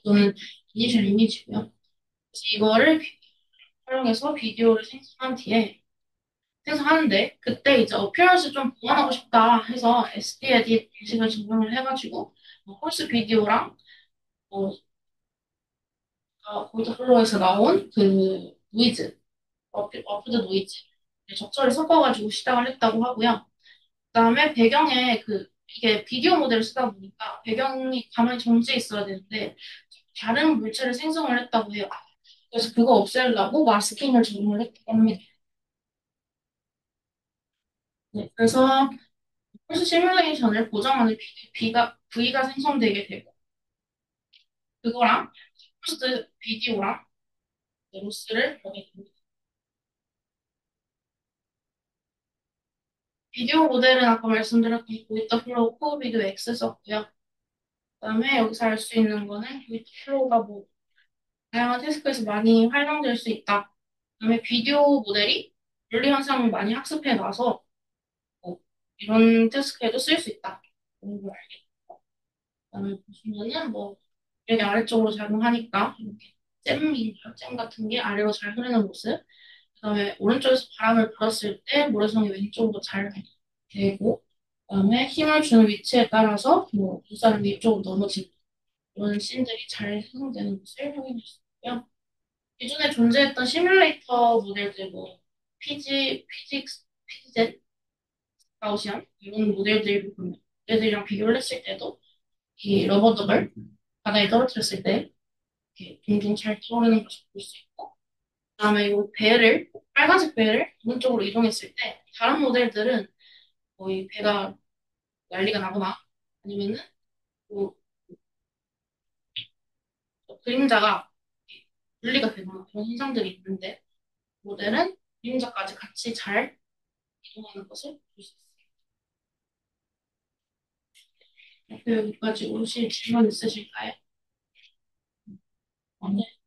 녹음은 이니셜 이미지고요. 그래서 이거를 활용해서 비디오를 생성한 뒤에 생성하는데 그때 이제 어피어런스 좀 보완하고 싶다 해서 SD 에딧 방식을 적용을 해가지고 홀스 비디오랑 뭐 보이드 플로어에서 나온 그 노이즈, 어프드 노이즈 적절히 섞어가지고 시작을 했다고 하고요. 그다음에 배경에 이게 비디오 모델을 쓰다 보니까 배경이 가만히 정지해 있어야 되는데 다른 물체를 생성을 했다고 해요. 그래서 그거 없애려고 마스킹을 적용을 했다고 합니다. 네, 그래서 홀스 시뮬레이션을 보정하는 V가 생성되게 되고 그거랑 홀스 비디오랑 로스를 보게 됩니다. 비디오 모델은 아까 말씀드렸던 보이터 플로우 코어 비디오 X 썼고요. 그다음에 여기서 알 수 있는 거는 보이터 플로우가 뭐 다양한 태스크에서 많이 활용될 수 있다. 그다음에 비디오 모델이 윤리 현상을 많이 학습해 놔서 뭐 이런 태스크에도 쓸 수 있다. 이런 걸 알겠고. 그다음에 보시면은 뭐 여기 아래쪽으로 작용하니까 이렇게 잼 같은 게 아래로 잘 흐르는 모습. 그다음에 오른쪽에서 바람을 불었을 때 모래성이 왼쪽으로 잘 되고, 그다음에 힘을 주는 위치에 따라서 뭐 두 사람이 이쪽으로 넘어지는 이런 씬들이 잘 형성되는 것을 확인할 수 있고요. 기존에 존재했던 시뮬레이터 모델들 뭐 피지젠, 가우시안 이런 모델들이랑 비교를 했을 때도 이 러버덕을 바다에 떨어뜨렸을 때 이렇게 둥둥 잘 떠오르는 것을 볼 수 있고, 그다음에 이 배를 빨간색 배를 오른쪽으로 이동했을 때 다른 모델들은 거의 배가 난리가 나거나 아니면은 뭐 그림자가 분리가 되거나 그런 현상들이 있는데 모델은 그림자까지 같이 잘 이동하는 것을 볼 수 있습니다. 여기까지 오실 질문 있으실까요? 네.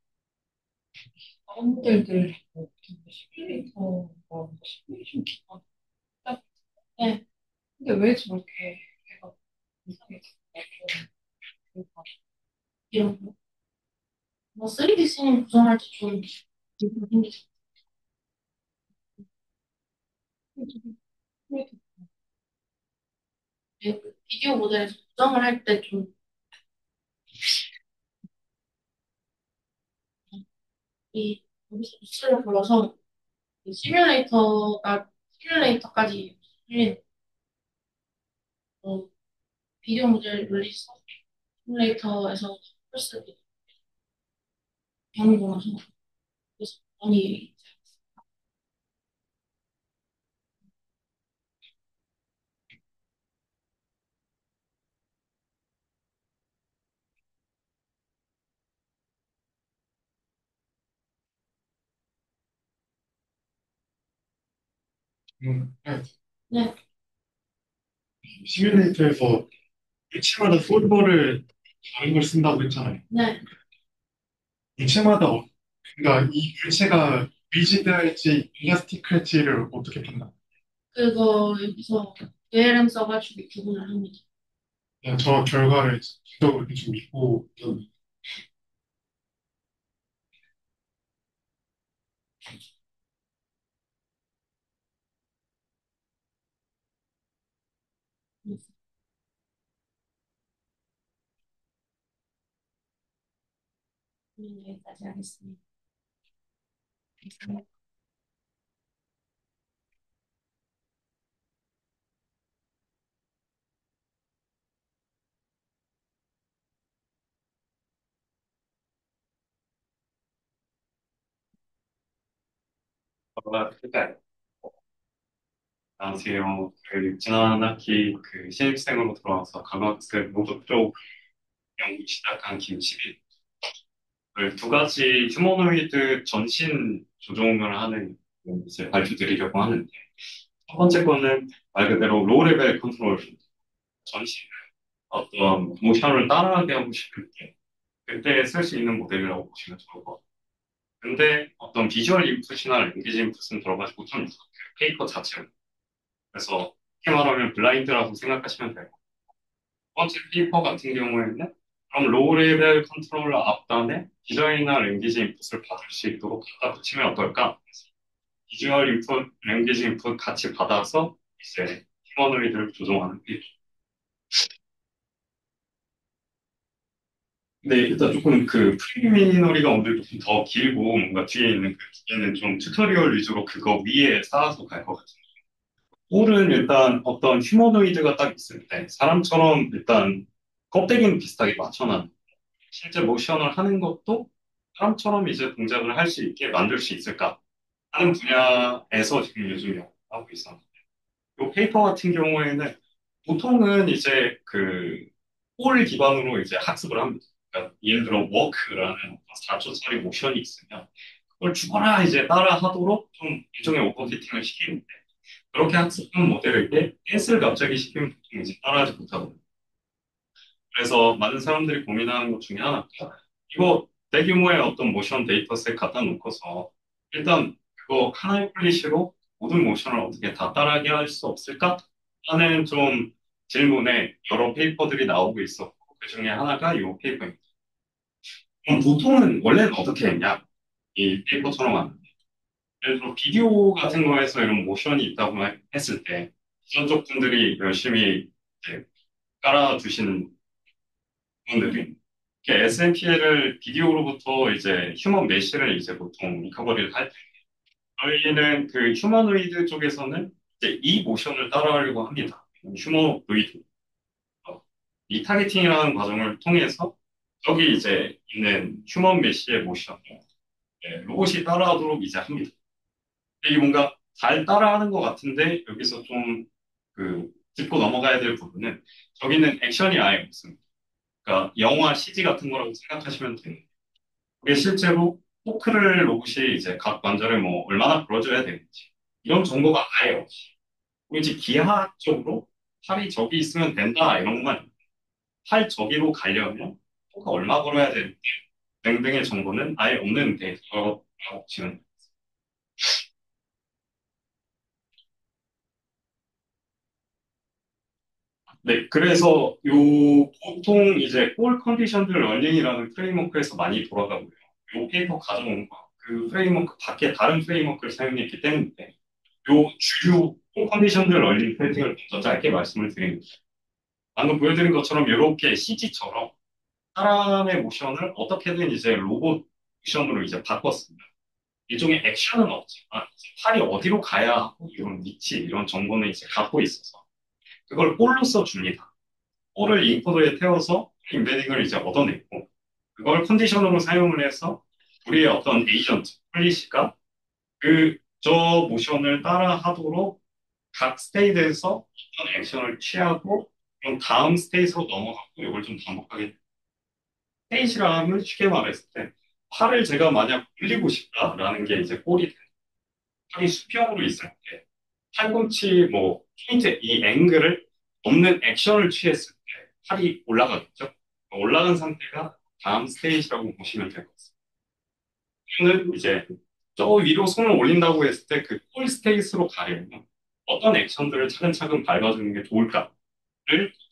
다른 모델들 시뮬레이터가 시뮬레이션 기반. 네. 근데 왜 저렇게 배가 이상해지? 이런 거. 뭐 3D 씬 구성할 때좀 힘들죠. 네, 그 비디오 모델에서 구성을 할 때 좀 이 여기서 수를 불러서 그 시뮬레이터까지 풀린 어, 비디오 모델 릴리스 시뮬레이터에서 플스 배우고 나서 그래서 많이 네. 네, 시뮬레이터에서 일체마다 솔버를 다른 걸 쓴다고 했잖아요. 네. 일체마다 그러니까 이 물체가 리지드할지 일라스틱할지를 어떻게 판단? 그거 여기서 VLM 써가지고 구분을 합니다. 그냥 저 결과를 직접으로 이렇게 좀 믿고 여기까지 하겠습니다. 그러니까 안녕하세요. 지난 학기 신입생으로 들어와서 과학을 로봇 쪽 연구 시작한 김치빈. 두 가지 휴머노이드 전신 조종을 하는 것을 발표드리려고 하는데, 첫 번째 거는 말 그대로 로우 레벨 컨트롤 전신, 어떤 모션을 따라하게 하고 싶을 때, 그때 쓸 수 있는 모델이라고 보시면 좋을 것 같아요. 근데 어떤 비주얼 인풋이나 랭귀지 인풋은 들어가지고 좀 페이퍼 자체로. 그래서 쉽게 말하면 블라인드라고 생각하시면 돼요. 두 번째 페이퍼 같은 경우에는 그럼 로우 레벨 컨트롤러 앞단에 디자인이나 랭귀지 인풋을 받을 수 있도록 갖다 붙이면 어떨까? 비주얼 인풋, 랭귀지 인풋 같이 받아서 이제 휴머노이드를 조종하는 페이퍼. 근데 일단 조금 프리미너리가 오늘 조금 더 길고 뭔가 뒤에 있는 그 기계는 좀 튜토리얼 위주로 그거 위에 쌓아서 갈 것 같아요. 홀은 일단 어떤 휴머노이드가 딱 있을 때 사람처럼 일단 껍데기는 비슷하게 맞춰놨는데 실제 모션을 하는 것도 사람처럼 이제 동작을 할 수 있게 만들 수 있을까 하는 분야에서 지금 요즘 연구하고 있어요. 이 페이퍼 같은 경우에는 보통은 이제 홀 기반으로 이제 학습을 합니다. 그러니까 예를 들어 워크라는 4초짜리 모션이 있으면 그걸 죽어라 이제 따라 하도록 좀 일종의 오버피팅을 시키는데 그렇게 학습한 모델에게 댄스를 갑자기 시키면 보통 이제 따라하지 못하거든요. 그래서 많은 사람들이 고민하는 것 중에 하나가 이거 대규모의 어떤 모션 데이터셋 갖다 놓고서 일단 그거 하나의 플리시로 모든 모션을 어떻게 다 따라하게 할 수 없을까? 하는 좀 질문에 여러 페이퍼들이 나오고 있었고 그 중에 하나가 이 페이퍼입니다. 그럼 보통은 원래는 어떻게 했냐? 이 페이퍼처럼 하는 예를 들어 비디오 같은 거에서 이런 모션이 있다고 했을 때 기존 쪽 분들이 열심히 이제 깔아주시는 분들이 SNPL을 비디오로부터 이제 휴먼 메쉬를 이제 보통 리커버리를 할 때, 저희는 그 휴머노이드 쪽에서는 이제 이 모션을 따라하려고 합니다. 휴머노이드. 리타게팅이라는 과정을 통해서 여기 이제 있는 휴먼 메시의 모션을 로봇이 따라하도록 이제 합니다. 이게 뭔가 잘 따라하는 것 같은데 여기서 좀 짚고 넘어가야 될 부분은 저기는 액션이 아예 없습니다. 그러니까 영화 CG 같은 거라고 생각하시면 돼요. 그게 실제로 포크를 로봇이 이제 각 관절을 뭐 얼마나 불어줘야 되는지 이런 정보가 아예 없이 이제 기하학적으로 팔이 저기 있으면 된다 이런 것만 있고, 팔 저기로 가려면 포크가 얼마 걸어야 되는지 등등의 정보는 아예 없는 데이터라고 보시면 돼요. 네, 그래서 보통 이제 볼 컨디션드 러닝이라는 프레임워크에서 많이 돌아가고요. 요 페이퍼 가져온 거, 그 프레임워크 밖에 다른 프레임워크를 사용했기 때문에 요 주요 볼 컨디션드 러닝 세팅을 먼저 짧게 말씀을 드립니다. 방금 보여드린 것처럼 이렇게 CG처럼 사람의 모션을 어떻게든 이제 로봇 모션으로 이제 바꿨습니다. 일종의 액션은 없지만 팔이 어디로 가야 하고 이런 위치, 이런 정보는 이제 갖고 있어서 그걸 볼로써 줍니다. 볼을 인코더에 태워서 인베딩을 이제 얻어내고 그걸 컨디셔너로 사용을 해서 우리의 어떤 에이전트, 폴리시가 저 모션을 따라 하도록 각 스테이트에서 어떤 액션을 취하고 그럼 다음 스테이트로 넘어가고 이걸 좀 반복하게 스테이지라 하면 쉽게 말했을 때 팔을 제가 만약 올리고 싶다라는 게 이제 볼이 돼요. 팔이 수평으로 있을 때 팔꿈치 뭐 포인트 이 앵글을 없는 액션을 취했을 때 팔이 올라가겠죠. 올라간 상태가 다음 스테이지라고 보시면 될 것 같습니다. 는 이제 저 위로 손을 올린다고 했을 때 그 폴 스테이스로 가려면 어떤 액션들을 차근차근 밟아주는 게 좋을까를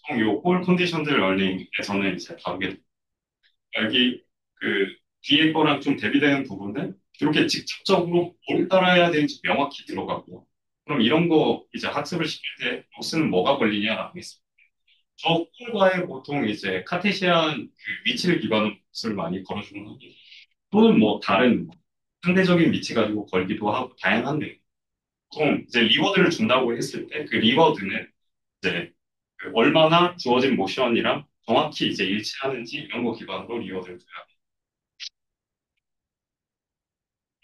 보통 요폴 컨디션드 러닝에서는 이제 다루게 됩니다. 여기 뒤에 거랑 좀 대비되는 부분은 이렇게 직접적으로 뭘 따라야 되는지 명확히 들어가고 그럼 이런 거 이제 학습을 시킬 때 로스는 뭐가 걸리냐라고 했습니다. 저 폴과의 보통 이제 카테시안 위치를 기반으로 로스를 많이 걸어주는 겁니다. 또는 뭐 다른 상대적인 위치 가지고 걸기도 하고 다양한데 보통 이제 리워드를 준다고 했을 때 그 리워드는 이제 얼마나 주어진 모션이랑 정확히 이제 일치하는지 이런 거 기반으로 리워드를 줘야 합니다.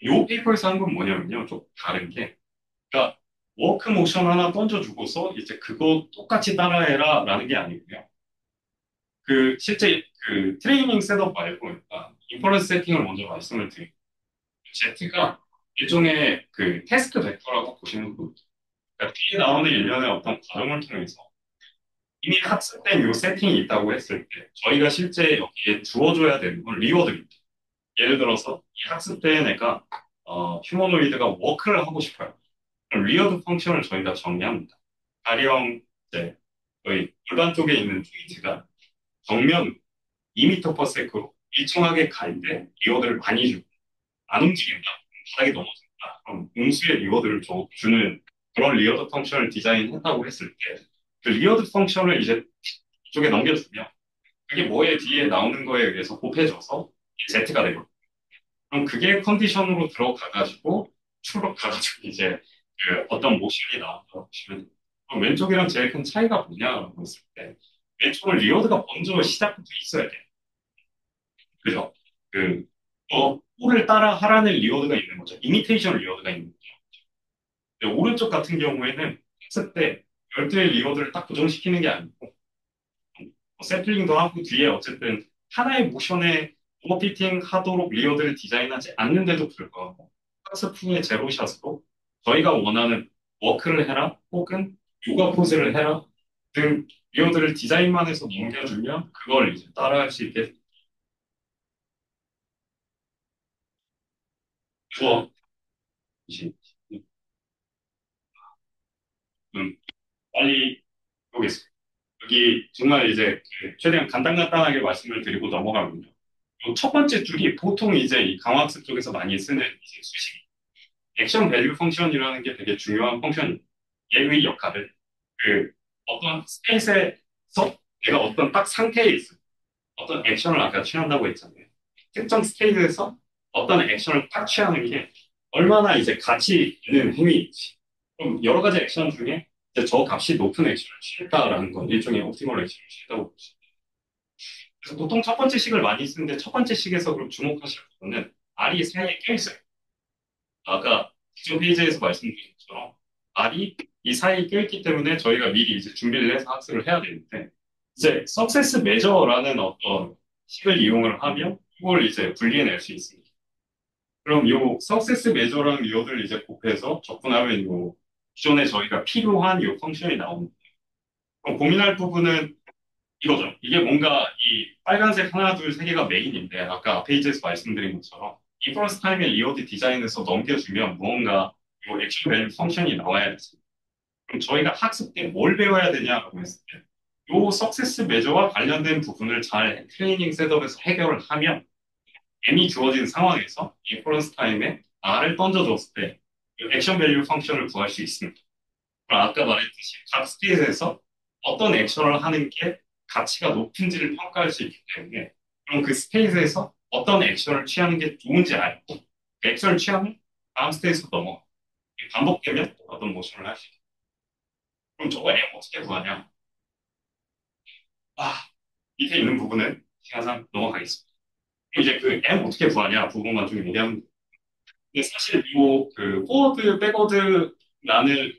이 페이퍼에서 한 건 뭐냐면요. 좀 다른 게 그러니까 워크 모션 하나 던져주고서 이제 그거 똑같이 따라해라 라는 게 아니고요. 실제 트레이닝 셋업 말고 그러니까 인퍼런스 세팅을 먼저 말씀을 드릴게요. Z가 일종의 테스트 벡터라고 보시는 거예요. 그러니까 뒤에 나오는 일련의 어떤 과정을 통해서 이미 학습된 이 세팅이 있다고 했을 때 저희가 실제 여기에 주어줘야 되는 건 리워드입니다. 예를 들어서 이 학습된 애가 휴머노이드가 워크를 하고 싶어요. 그럼 리워드 펑션을 저희가 정의합니다. 가령 이제 저희 골반 쪽에 있는 조인트가 정면 2m/s로 일정하게 갈 때 리워드를 많이 주고 안 움직인다. 바닥에 넘어진다. 그럼 음수의 리워드를 주는 그런 리워드 펑션을 디자인했다고 했을 때 그 리워드 펑션을 이제 이쪽에 넘겨주면 그게 뭐에 뒤에 나오는 거에 의해서 곱해져서 Z가 되고 그럼 그게 컨디션으로 들어가가지고 출력가가지고 이제 어떤 모션이 나온다고 보시면 돼요. 그럼 왼쪽이랑 제일 큰 차이가 뭐냐라고 했을 때 왼쪽은 리워드가 먼저 시작부터 있어야 돼요. 그죠? 볼을 따라 하라는 리워드가 있는 거죠. 이미테이션 리워드가 있는 거죠. 근데 오른쪽 같은 경우에는 했을 때 별도의 리워드를 딱 고정시키는 게 아니고 샘플링도 하고 뒤에 어쨌든 하나의 모션에 오버피팅 하도록 리워드를 디자인하지 않는데도 불구하고 학습 후에 제로샷으로 저희가 원하는 워크를 해라 혹은 요가 포즈를 해라 등 리워드를 디자인만 해서 넘겨주면 그걸 이제 따라할 수 있게 주어 빨리 보겠습니다. 여기 정말 이제 최대한 간단하게 말씀을 드리고 넘어가면요. 첫 번째 줄이 보통 이제 이 강화학습 쪽에서 많이 쓰는 이제 수식 액션 밸류 펑션이라는 게 되게 중요한 펑션입니다. 얘의 역할을 어떤 스테이트에서 내가 어떤 딱 상태에 있어 어떤 액션을 아까 취한다고 했잖아요. 특정 스테이트에서 어떤 액션을 딱 취하는 게 얼마나 이제 가치 있는 행위인지. 그럼 여러 가지 액션 중에 이제 저 값이 높은 액션을 취했다라는 건 일종의 옵티멀 액션을 취했다고 보시죠. 그래서 보통 첫 번째 식을 많이 쓰는데 첫 번째 식에서 그럼 주목하실 부분은 R이 사이에 껴있어요. 아까 기존 페이지에서 말씀드린 것처럼 R이 이 사이에 껴있기 때문에 저희가 미리 이제 준비를 해서 학습을 해야 되는데 이제 석세스 메저라는 어떤 식을 이용을 하면 이걸 이제 분리해낼 수 있습니다. 그럼 요 석세스 메저랑 이거를 이제 곱해서 접근하면 요 기존에 저희가 필요한 요 펑션이 나옵니다. 그럼 고민할 부분은 이거죠. 이게 뭔가 이 빨간색 하나, 둘, 세 개가 메인인데 아까 페이지에서 말씀드린 것처럼 인퍼런스 타임에 리워드 디자인에서 넘겨주면 무언가 이 액션 밸류 펑션이 나와야 되지. 그럼 저희가 학습 때 뭘 배워야 되냐라고 했을 때 이 석세스 메저와 관련된 부분을 잘 트레이닝 셋업에서 해결을 하면 M이 주어진 상황에서 인퍼런스 타임에 R을 던져줬을 때 액션 밸류 펑션을 구할 수 있습니다. 그럼 아까 말했듯이 각 스테이트에서 어떤 액션을 하는 게 가치가 높은지를 평가할 수 있기 때문에 그럼 그 스테이트에서 어떤 액션을 취하는 게 좋은지 알고 그 액션을 취하면 다음 스테이트로 넘어가. 반복되면 어떤 모션을 할 수 있다. 그럼 저거 M 어떻게 구하냐? 밑에 있는 부분은 시간상 넘어가겠습니다. 그럼 이제 그 M 어떻게 구하냐 부분만 좀 얘기하면 돼요. 근데 사실 그 포워드, 백워드라는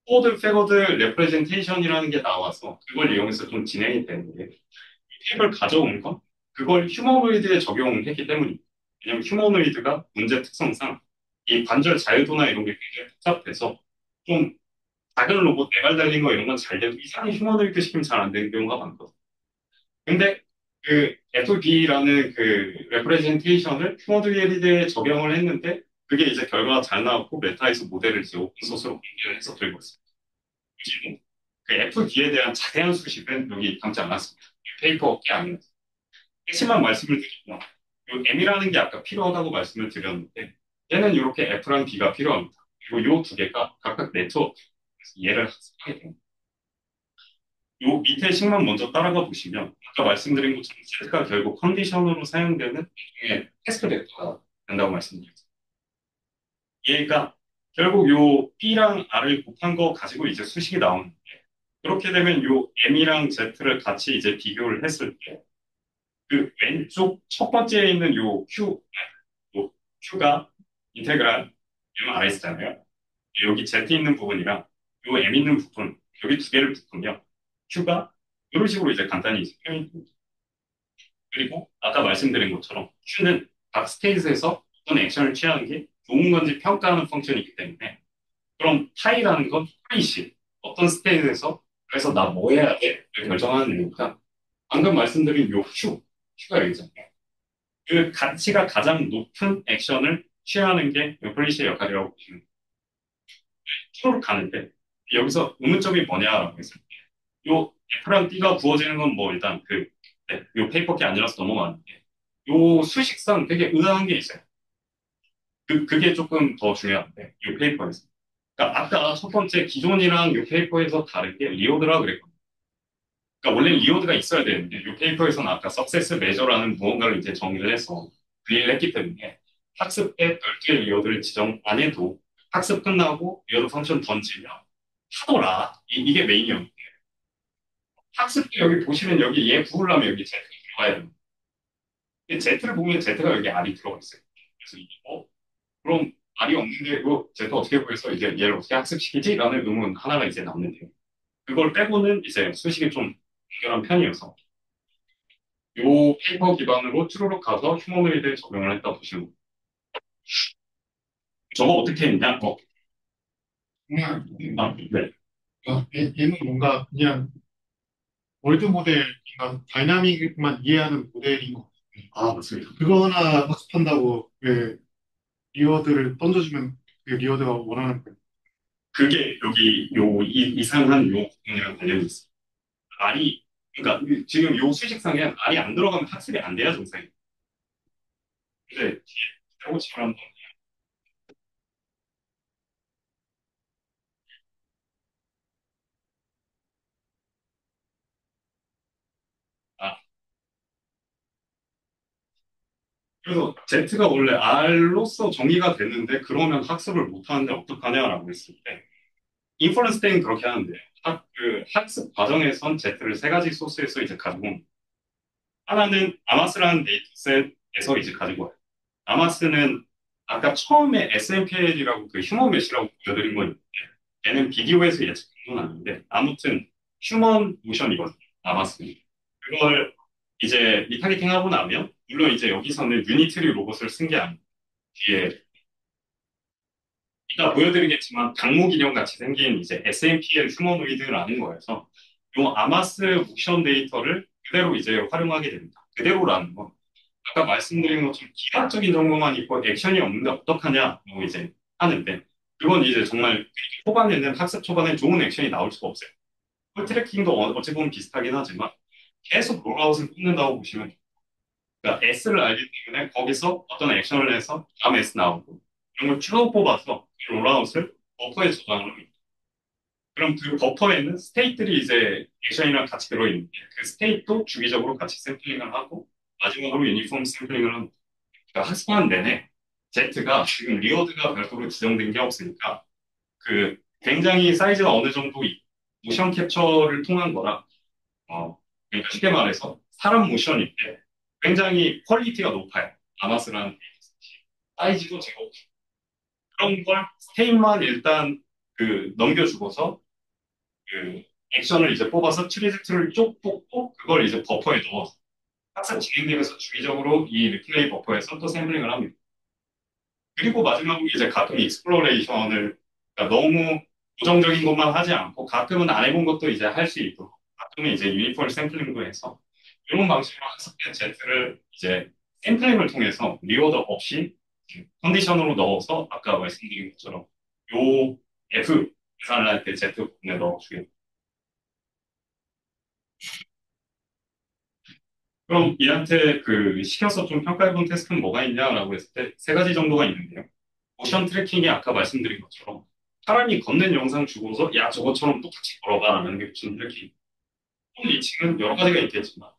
포워드, 백워드 레프레젠테이션이라는 게 나와서 그걸 이용해서 좀 진행이 되는데 탭을 가져온 건 그걸 휴머노이드에 적용했기 때문입니다. 왜냐하면 휴머노이드가 문제 특성상 이 관절 자유도나 이런 게 굉장히 복잡해서 좀 작은 로봇 네 발 달린 거 이런 건 잘 돼도 이상하게 휴머노이드 시키면 잘 안 되는 경우가 많거든요. 근데 그 FB라는 그 레프레젠테이션을 휴머노이드에 적용을 했는데 그게 이제 결과가 잘 나왔고 메타에서 모델을 이제 오픈소스로 공개를 해서 들고 있습니다. 그리고 그 FB에 대한 자세한 수식은 여기 담지 않았습니다. 페이퍼밖에 아니에요. 핵심만 말씀을 드리면 요 M이라는 게 아까 필요하다고 말씀을 드렸는데 얘는 이렇게 F랑 B가 필요합니다. 그리고 요 두 개가 각각 네트워크 그래서 얘를 학습하게 됩니다. 요 밑에 식만 먼저 따라가 보시면 아까 말씀드린 것처럼 Z가 결국 컨디션으로 사용되는 일종의 테스트 벡터가 된다고 말씀드렸습니다. 얘가 결국 요 B랑 R을 곱한 거 가지고 이제 수식이 나오는데 그렇게 되면 요 M이랑 Z를 같이 이제 비교를 했을 때 그 왼쪽 첫 번째에 있는 요 Q가 인테그랄 MRS잖아요. 여기 Z 있는 부분이랑 요 M 있는 부분, 여기 두 개를 묶으면 Q가 이런 식으로 이제 간단히 이제 표현이 됩니다. 그리고 아까 말씀드린 것처럼 Q는 각 스테이트에서 어떤 액션을 취하는 게 좋은 건지 평가하는 펑션이기 때문에 그럼 타이라는 건 타이시 어떤 스테이트에서 그래서 나 뭐 해야 돼? 를 결정하는 이유가 방금 말씀드린 요 Q가 여기잖아요. 그 가치가 가장 높은 액션을 취하는 게 플리시의 역할이라고 보시면 Q로 가는데 여기서 의문점이 뭐냐라고 했을 때 요 F랑 B가 부어지는 건 뭐 일단 요 페이퍼게 아니라서 넘어가는데 요 수식상 되게 의아한 게 있어요. 그게 조금 더 중요한데 요 페이퍼에서 그러니까 아까 첫 번째 기존이랑 요 페이퍼에서 다른 게 리오드라 그랬거든요. 그러니까 원래 리오드가 있어야 되는데 이 페이퍼에서는 아까 석세스 메저라는 무언가를 이제 정의를 해서 분리를 했기 때문에 학습 때 별도의 리오드를 지정 안 해도 학습 끝나고 리오드 펑션 던지면 하더라. 이게 메인이었는데 학습 때 여기 보시면 여기 얘 부으려면 여기 Z가 들어가야 됩니다. 근데 Z를 보면 Z가 여기 R이 들어가 있어요. 그래서 이게 그럼 R이 없는데 이거 Z 어떻게 구해서 이제 얘를 어떻게 학습시키지? 라는 의문 하나가 이제 남는데요. 그걸 빼고는 이제 수식이 좀 간결한 편이어서 요 페이퍼 기반으로 쭈루룩 가서 휴머노이드에 적용을 했다 보시면 돼요. 저거 어떻게 했냐? 정말 네. 얘는 뭔가 그냥 월드 모델인가 다이나믹만 이해하는 모델인 것 같아요. 맞습니다. 그거 하나 학습한다고 리워드를 던져주면 그 리워드가 원하는 거예요. 그게 여기 이상한 요 부분이랑 관련이 있어요. R이, 그러니까 지금 요 수식상에 R이 안 들어가면 학습이 안 돼야 정상이에요. 근데 뒤에 빼고치를 한번 아, 그래서 Z가 원래 R로서 정의가 됐는데 그러면 학습을 못 하는데 어떡하냐라고 했을 때 인퍼런스 때는 그렇게 하는데 학습 과정에선 Z를 세 가지 소스에서 이제 가지고 하나는 아마스라는 데이터셋에서 이제 가지고 와요. 아마스는 아까 처음에 SNPL이라고 그 휴먼 메시라고 보여드린 건 있는데 얘는 비디오에서 예측한 건 아닌데 아무튼 휴먼 모션이거든요. 아마스는. 그걸 이제 리타겟팅 하고 나면 물론 이제 여기서는 유니트리 로봇을 쓴 게 아니고 뒤에 이따 보여드리겠지만 당목 인형 같이 생긴 이제 SNPL 휴머노이드라는 거여서 이 아마스 모션 데이터를 그대로 이제 활용하게 됩니다. 그대로라는 거. 아까 말씀드린 것처럼 기하학적인 정보만 있고 액션이 없는데 어떡하냐 뭐 이제 하는데 그건 이제 정말 초반에는 학습 초반에 좋은 액션이 나올 수가 없어요. 볼 트래킹도 어찌 보면 비슷하긴 하지만 계속 롤아웃을 끊는다고 보시면 돼요. 그러니까 S를 알기 때문에 거기서 어떤 액션을 해서 다음 S 나오고 이런 걸 쭉 뽑아서 그 롤아웃을 버퍼에 저장을 합니다. 그럼 그 버퍼에는 스테이트들이 이제 액션이랑 같이 들어있는데 그 스테이트도 주기적으로 같이 샘플링을 하고 마지막으로 유니폼 샘플링을 합니다. 그러니까 학습하는 내내 Z가 지금 리워드가 별도로 지정된 게 없으니까 그 굉장히 사이즈가 어느 정도 모션 캡처를 통한 거라 그러니까 쉽게 말해서 사람 모션인데 굉장히 퀄리티가 높아요. 아마스라는 사이즈도 제법 그런 걸 스테인만 일단 그 넘겨주고서 그 액션을 이제 뽑아서 트리젝트를 쭉 뽑고 그걸 이제 버퍼에 넣어서 학습 진행되면서 주기적으로 이 리플레이 버퍼에서 또 샘플링을 합니다. 그리고 마지막으로 이제 가끔 익스플로레이션을 그러니까 너무 고정적인 것만 하지 않고 가끔은 안 해본 것도 이제 할 수 있고 가끔은 이제 유니폼 샘플링도 해서 이런 방식으로 학습된 Z를 이제 샘플링을 통해서 리워더 없이 컨디션으로 넣어서 아까 말씀드린 것처럼 요 F 계산을 할 때 Z 부분에 넣어주게 됩니다. 그럼 얘한테 그 시켜서 좀 평가해본 테스트는 뭐가 있냐라고 했을 때 세 가지 정도가 있는데요. 모션 트래킹이 아까 말씀드린 것처럼 사람이 걷는 영상 주고서 야 저것처럼 똑같이 걸어봐라는 게 모션 트래킹. 리칭은 여러 가지가 있겠지만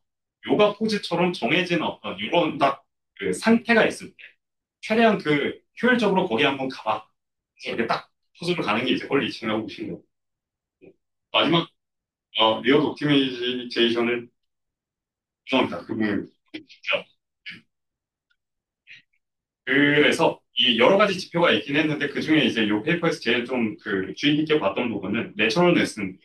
요가 포즈처럼 정해진 어떤 이런 딱 그 상태가 있을 때 최대한 그 효율적으로 거기 한번 가봐. 이렇게 딱 포즈로 가는 게 이제 걸 리칭이라고 보시면 돼요. 마지막 리어드 옵티미제이션을 죄송합니다. 그 부분 그래서 이 여러 가지 지표가 있긴 했는데 그 중에 이제 요 페이퍼에서 제일 좀 그 주의 깊게 봤던 부분은 내추럴 네스인데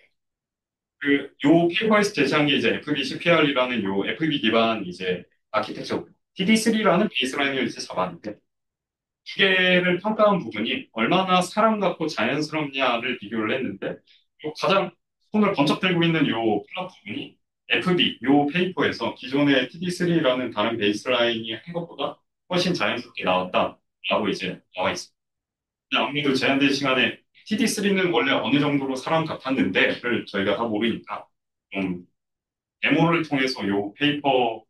요 페이퍼에서 제시한 게 이제 FB CPR이라는 요 FB 기반 이제 아키텍처 TD3라는 베이스라인을 이제 잡았는데 두 개를 평가한 부분이 얼마나 사람 같고 자연스럽냐를 비교를 했는데 요 가장 손을 번쩍 들고 있는 요 플랫 부분이 FB 요 페이퍼에서 기존의 TD3라는 다른 베이스라인이 한 것보다 훨씬 자연스럽게 나왔다라고 이제 나와 있습니다. 아무래도 제한된 시간에 TD3는 원래 어느 정도로 사람 같았는데를 저희가 다 모르니까 좀 데모를 통해서 요 페이퍼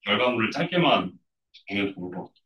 결과물을 짧게만 보면 좋을 것 같아요.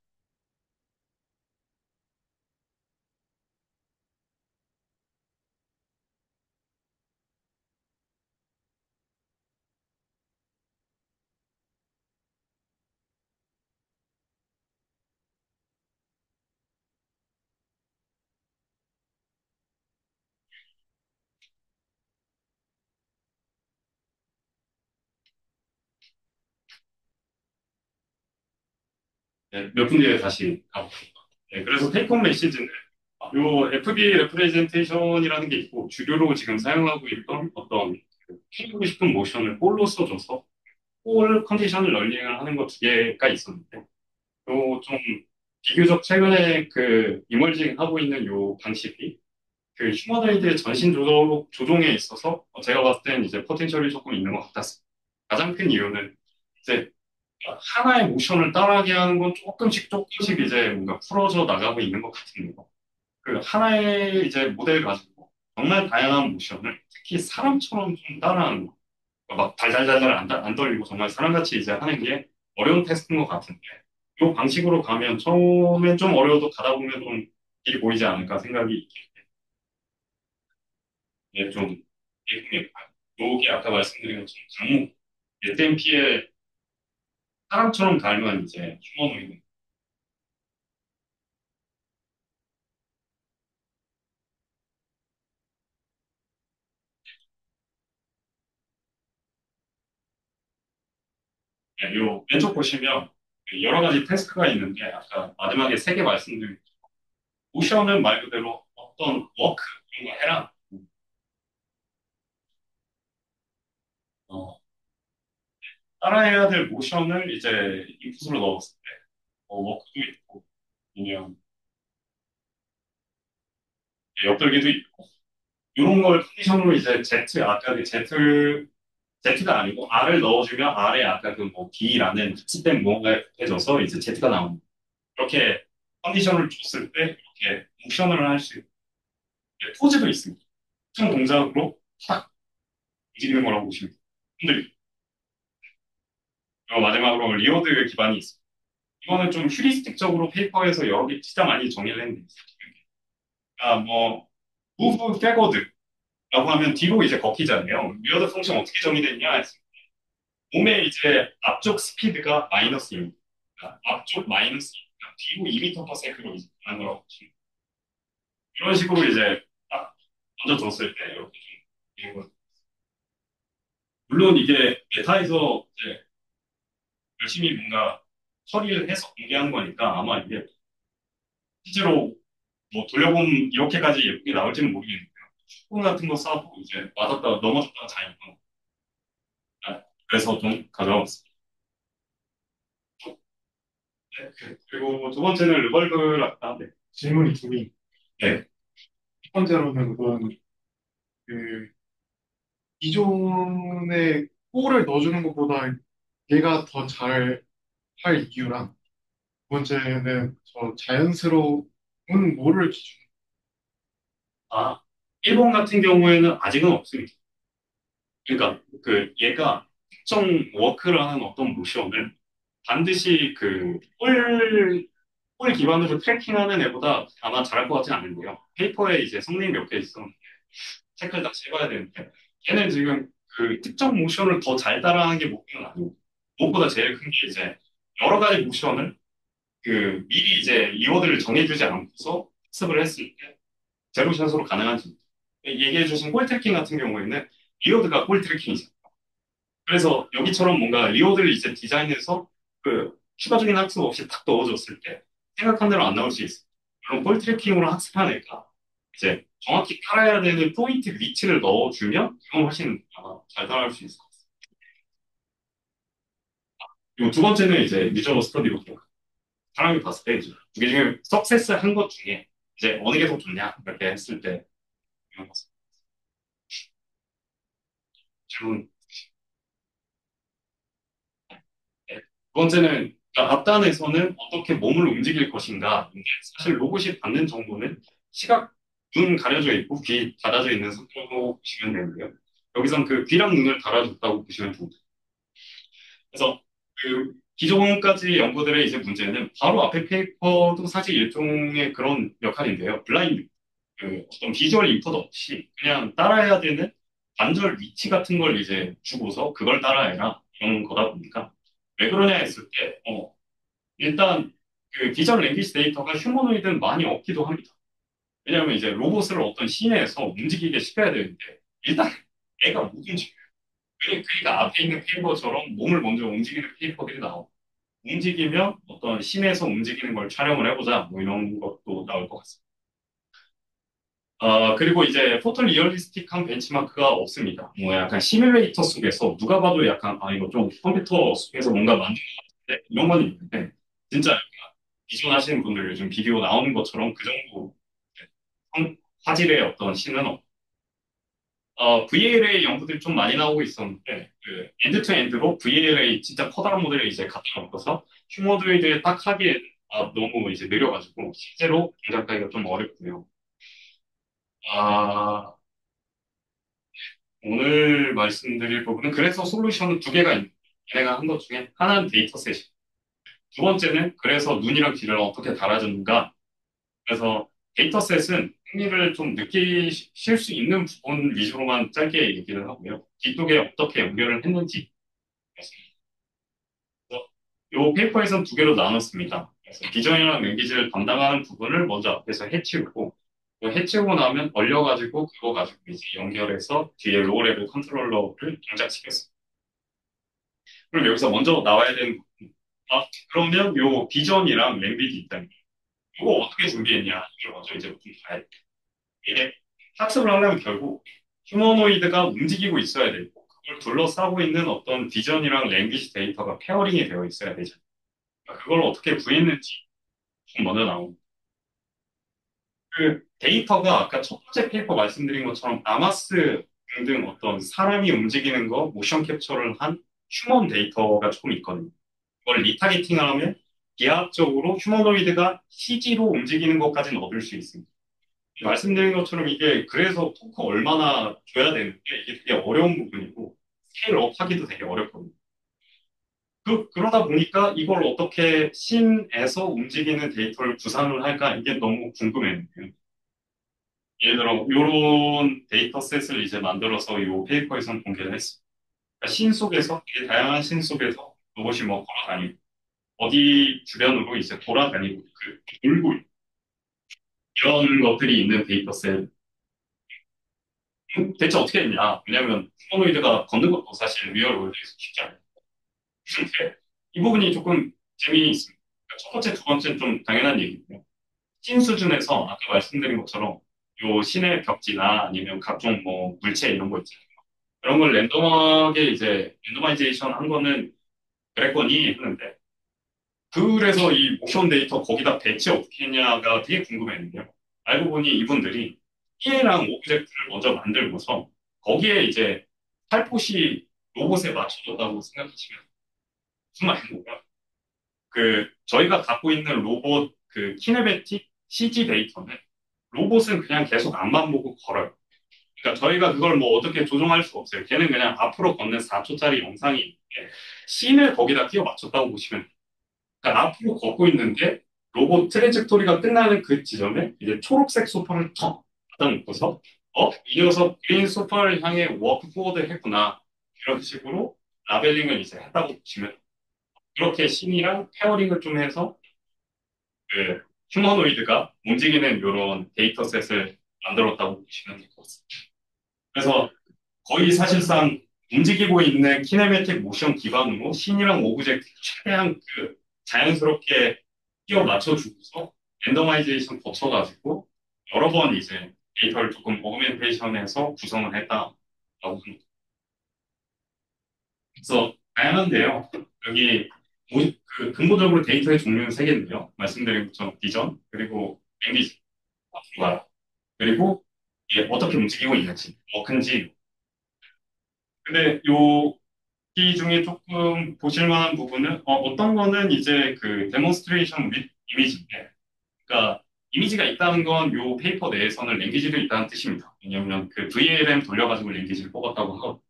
네, 몇 분 뒤에 다시 가보겠습니다. 네, 그래서 테이크홈 메시지는 요 FB 레프레젠테이션이라는 게 있고 주류로 지금 사용하고 있던 어떤 해보고 싶은 모션을 볼로 써줘서 볼 컨디션을 럴링을 하는 거 두 개가 있었는데 요 좀 비교적 최근에 그 이멀징 하고 있는 요 방식이 그 휴머노이드의 전신 조종에 있어서 제가 봤을 땐 이제 포텐셜이 조금 있는 것 같았습니다. 가장 큰 이유는 이제 하나의 모션을 따라하게 하는 건 조금씩 조금씩 이제 뭔가 풀어져 나가고 있는 것 같은 거. 그 하나의 이제 모델 가지고 정말 다양한 모션을 특히 사람처럼 좀 따라하는 거. 막 달달달달 안 떨리고 정말 사람같이 이제 하는 게 어려운 테스트인 것 같은데 이 방식으로 가면 처음엔 좀 어려워도 가다 보면 좀 길이 보이지 않을까 생각이 이게 좀 예쁘게 요게 아까 말씀드린 것처럼 강목 SMP의 사람처럼 닮은 이제 휴머노이드 네, 요 왼쪽 보시면 그 여러 가지 태스크가 있는데 아까 마지막에 세 개 말씀드린 모션은 말 그대로 어떤 워크 이런 거 해라. 어, 따라해야 될 모션을 이제 인풋으로 넣었을 때 워크도 있고 아니면 옆돌기도 있고 이런 걸 컨디션으로 이제 Z 아까 그 Z가 아니고 R을 넣어주면 R에 아까 그 뭐 B라는 스팸 무언가에 해져서 이제 Z가 나옵니다. 이렇게 컨디션을 줬을 때 이렇게 모션을 할 수 있고 포즈도 있습니다. 특정 동작으로 탁 움직이는 거라고 보시면 돼요. 흔들리고. 그리고 마지막으로 리워드 기반이 있습니다. 이거는 좀 휴리스틱적으로 페이퍼에서 여러 개 진짜 많이 정의를 했는데 뭐 move backward라고 하면 뒤로 이제 걷기잖아요. 리워드 펑션 어떻게 정의됐냐 했을 때 몸의 이제 앞쪽 스피드가 마이너스입니다. 그러니까 앞쪽 마이너스 뒤로 2m/s로 이제 가는 거라고 보시면 돼요. 이런 식으로 이제 딱 던져줬을 때 이렇게 좀 이런 거. 물론 이게 메타에서 이제 열심히 뭔가 처리를 해서 공개한 거니까 아마 이게 실제로 뭐 돌려보면 이렇게까지 예쁘게 나올지는 모르겠는데요. 축구 같은 거 싸도 이제 맞았다가 넘어졌다가 자니까. 그래서 좀 가져왔습니다. 네, 그리고 두 번째는 르벌브라다. 네. 질문이 두 개. 네. 첫 번째로는 그건 그 기존에 골을 넣어주는 것보다 얘가 더 잘 할 이유랑 두 번째는 저 자연스러운 뭐를 기준. 아, 일본 같은 경우에는 아직은 없습니다. 그러니까 그 얘가 특정 워크라는 어떤 모션을 반드시 볼 기반으로 트래킹하는 애보다 아마 잘할 것 같지는 않은데요. 페이퍼에 이제 성능이 몇 개 있었는데 체크를 다 해봐야 되는데 걔는 지금 그 특정 모션을 더 잘 따라하는 게 목표는 아니고 무엇보다 제일 큰 게 이제 여러 가지 모션을 그 미리 이제 리워드를 정해주지 않고서 학습을 했을 때 제로샷으로 가능한지 얘기해주신 볼 트래킹 같은 경우에는 리워드가 볼 트래킹이죠. 그래서 여기처럼 뭔가 리워드를 이제 디자인해서 그 추가적인 학습 없이 탁 넣어줬을 때 생각한 대로 안 나올 수 있어요. 그럼 볼 트래킹으로 학습한 애가 이제 정확히 따라야 되는 포인트 위치를 넣어주면 이건 훨씬 아마 잘 따라할 수 있을 것 같아요. 그리고 두 번째는 이제 유저 스터디로 사람이 봤을 때 이제 이게 지금 석세스 한 것 중에 이제 어느 게 더 좋냐 이렇게 했을 때 이런 거 질문. 네. 두 번째는 그러니까 앞단에서는 어떻게 몸을 움직일 것인가. 근데 사실 로봇이 받는 정보는 시각, 눈 가려져 있고 귀 닫아져 있는 상태로 보시면 되는데요. 여기선 그 귀랑 눈을 달아줬다고 보시면 됩니다. 그래서 그 기존까지 연구들의 이제 문제는 바로 앞에 페이퍼도 사실 일종의 그런 역할인데요. 블라인드. 그 어떤 비주얼 인풋 없이 그냥 따라해야 되는 관절 위치 같은 걸 이제 주고서 그걸 따라해라. 이런 거다 보니까 왜 그러냐 했을 때, 일단 그 비전 랭귀지 데이터가 휴머노이드는 많이 없기도 합니다. 왜냐하면 이제 로봇을 어떤 시내에서 움직이게 시켜야 되는데 일단 애가 못 움직여요. 그러니까 앞에 있는 페이퍼처럼 몸을 먼저 움직이는 페이퍼들이 나오고 움직이면 어떤 시내에서 움직이는 걸 촬영을 해보자 뭐 이런 것도 나올 것 같습니다. 그리고 이제 포털 리얼리스틱한 벤치마크가 없습니다. 뭐 약간 시뮬레이터 속에서 누가 봐도 약간 이거 좀 컴퓨터 속에서 뭔가 만든 것 같은데 이런 건 있는데 진짜 약간 기존 하시는 분들 요즘 비디오 나오는 것처럼 그 정도 화질의 어떤 신은 없고 VLA 연구들이 좀 많이 나오고 있었는데 그 엔드 투 엔드로 VLA 진짜 커다란 모델을 이제 갖다 놓고서 휴머노이드에 딱 하기에 너무 이제 느려가지고 실제로 동작하기가 좀 어렵고요. 아, 오늘 말씀드릴 부분은 그래서 솔루션은 두 개가 있는 얘네가 한 것 중에 하나는 데이터셋이 두 번째는 그래서 눈이랑 귀를 어떻게 달아주는가 그래서 데이터셋은 흥미를 좀 느끼실 수 있는 부분 위주로만 짧게 얘기를 하고요. 뒤쪽에 어떻게 연결을 했는지 그래서 이 페이퍼에서는 두 개로 나눴습니다. 그래서 비전이랑 랭귀지를 담당하는 부분을 먼저 앞에서 해치우고 해치우고 나면 얼려가지고 그거 가지고 이제 연결해서 뒤에 로우 레벨 컨트롤러를 동작시켰습니다. 그럼 여기서 먼저 나와야 되는 거. 그러면 요 비전이랑 랭귀지 있다는 거. 이거 어떻게 준비했냐? 이걸 먼저 이제 좀 봐야 돼. 이게 학습을 하려면 결국 휴머노이드가 움직이고 있어야 되고, 그걸 둘러싸고 있는 어떤 비전이랑 랭귀지 데이터가 페어링이 되어 있어야 되잖아. 그러니까 그걸 어떻게 구했는지 좀 먼저 나옵니다. 그 데이터가 아까 첫 번째 페이퍼 말씀드린 것처럼 아마스 등등 어떤 사람이 움직이는 거 모션 캡처를 한 휴먼 데이터가 조금 있거든요. 그걸 리타게팅을 하면 기하학적으로 휴머노이드가 CG로 움직이는 것까지는 얻을 수 있습니다. 말씀드린 것처럼 이게 그래서 토크 얼마나 줘야 되는데 이게 되게 어려운 부분이고 스케일업 하기도 되게 어렵거든요. 그러다 보니까 이걸 어떻게 신에서 움직이는 데이터를 구상을 할까 이게 너무 궁금했는데요. 예를 들어 이런 데이터셋을 이제 만들어서 이 페이퍼에서 공개를 했어요. 그러니까 신 속에서 되게 다양한 신 속에서 로봇이 뭐 걸어다니고 어디 주변으로 이제 돌아다니고 돌고 있고 이런 것들이 있는 데이터셋 대체 어떻게 했냐? 왜냐하면 휴머노이드가 걷는 것도 사실 리얼 월드에서 쉽지 않아요. 근데 이 부분이 조금 재미있습니다. 그러니까 첫 번째, 두 번째는 좀 당연한 얘기고요. 신 수준에서 아까 말씀드린 것처럼 요 신의 벽지나 아니면 각종 뭐 물체 이런 거 있잖아요. 그런 걸 랜덤하게 이제 랜더마이제이션 한 거는 그랬거니 하는데 그래서 이 모션 데이터 거기다 배치 어떻게 했냐가 되게 궁금했는데요. 알고 보니 이분들이 P랑 오브젝트를 먼저 만들고서 거기에 이제 살포시 로봇에 맞춰줬다고 생각하시면 무슨 말인가? 저희가 갖고 있는 로봇 키네베틱 CG 데이터는 로봇은 그냥 계속 앞만 보고 걸어요. 그러니까 저희가 그걸 뭐 어떻게 조정할 수 없어요. 걔는 그냥 앞으로 걷는 4초짜리 영상이 있는데 씬을 거기다 끼워 맞췄다고 보시면 돼요. 그러니까 앞으로 걷고 있는데 로봇 트레젝토리가 끝나는 그 지점에 이제 초록색 소파를 턱 갖다 놓고서 이 녀석 그린 소파를 향해 워크 포워드 했구나. 이런 식으로 라벨링을 이제 했다고 보시면 그렇게 씬이랑 페어링을 좀 해서 그 휴머노이드가 움직이는 이런 데이터셋을 만들었다고 보시면 될 것 같습니다. 그래서 거의 사실상 움직이고 있는 키네매틱 모션 기반으로 씬이랑 오브젝트 최대한 자연스럽게 끼워 맞춰주고서 랜더마이제이션 거쳐가지고 여러 번 이제 데이터를 조금 어그멘테이션해서 구성을 했다라고 합니다. 그래서 다양한데요. 여기 근본적으로 데이터의 종류는 세 개인데요. 말씀드린 것처럼 비전, 그리고 랭귀지, 그리고 이게 어떻게 움직이고 있는지, 뭐 큰지. 근데 이 중에 조금 보실 만한 부분은 어떤 거는 이제 데몬스트레이션 이미지인데, 그러니까 이미지가 있다는 건 요 페이퍼 내에서는 랭귀지도 있다는 뜻입니다. 왜냐하면 VLM 돌려가지고 랭귀지를 뽑았다고 하고,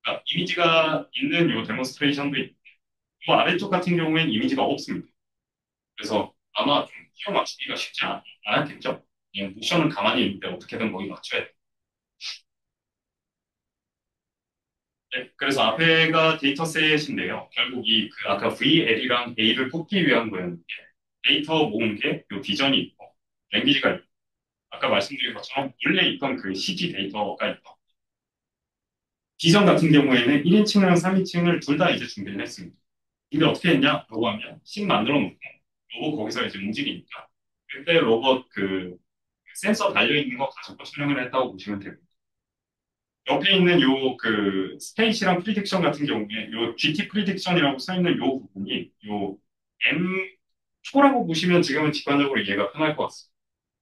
그러니까 이미지가 있는 요 데몬스트레이션도 있고, 아래쪽 같은 경우에는 이미지가 없습니다. 그래서 아마 좀 끼워 맞추기가 쉽지 않았겠죠. 그냥 모션은 가만히 있는데 어떻게든 거기 맞춰야 돼. 네, 그래서 앞에가 데이터셋인데요. 결국 아까 VL이랑 A를 뽑기 위한 거였는데 데이터 모은 게요 비전이 있고 랭귀지가 있고 아까 말씀드린 것처럼 원래 있던 CG 데이터가 있고 비전 같은 경우에는 1인칭이랑 3인칭을 둘 다 이제 준비를 했습니다. 근데 어떻게 했냐라고 하면 씬 만들어 놓고 로봇 거기서 이제 움직이니까 그때 로봇 센서 달려있는 거 가지고 촬영을 했다고 보시면 되고 옆에 있는 스페이시랑 프리딕션 같은 경우에 요 GT 프리딕션이라고 써있는 요 부분이 요 M초라고 보시면 지금은 직관적으로 이해가 편할 것 같습니다.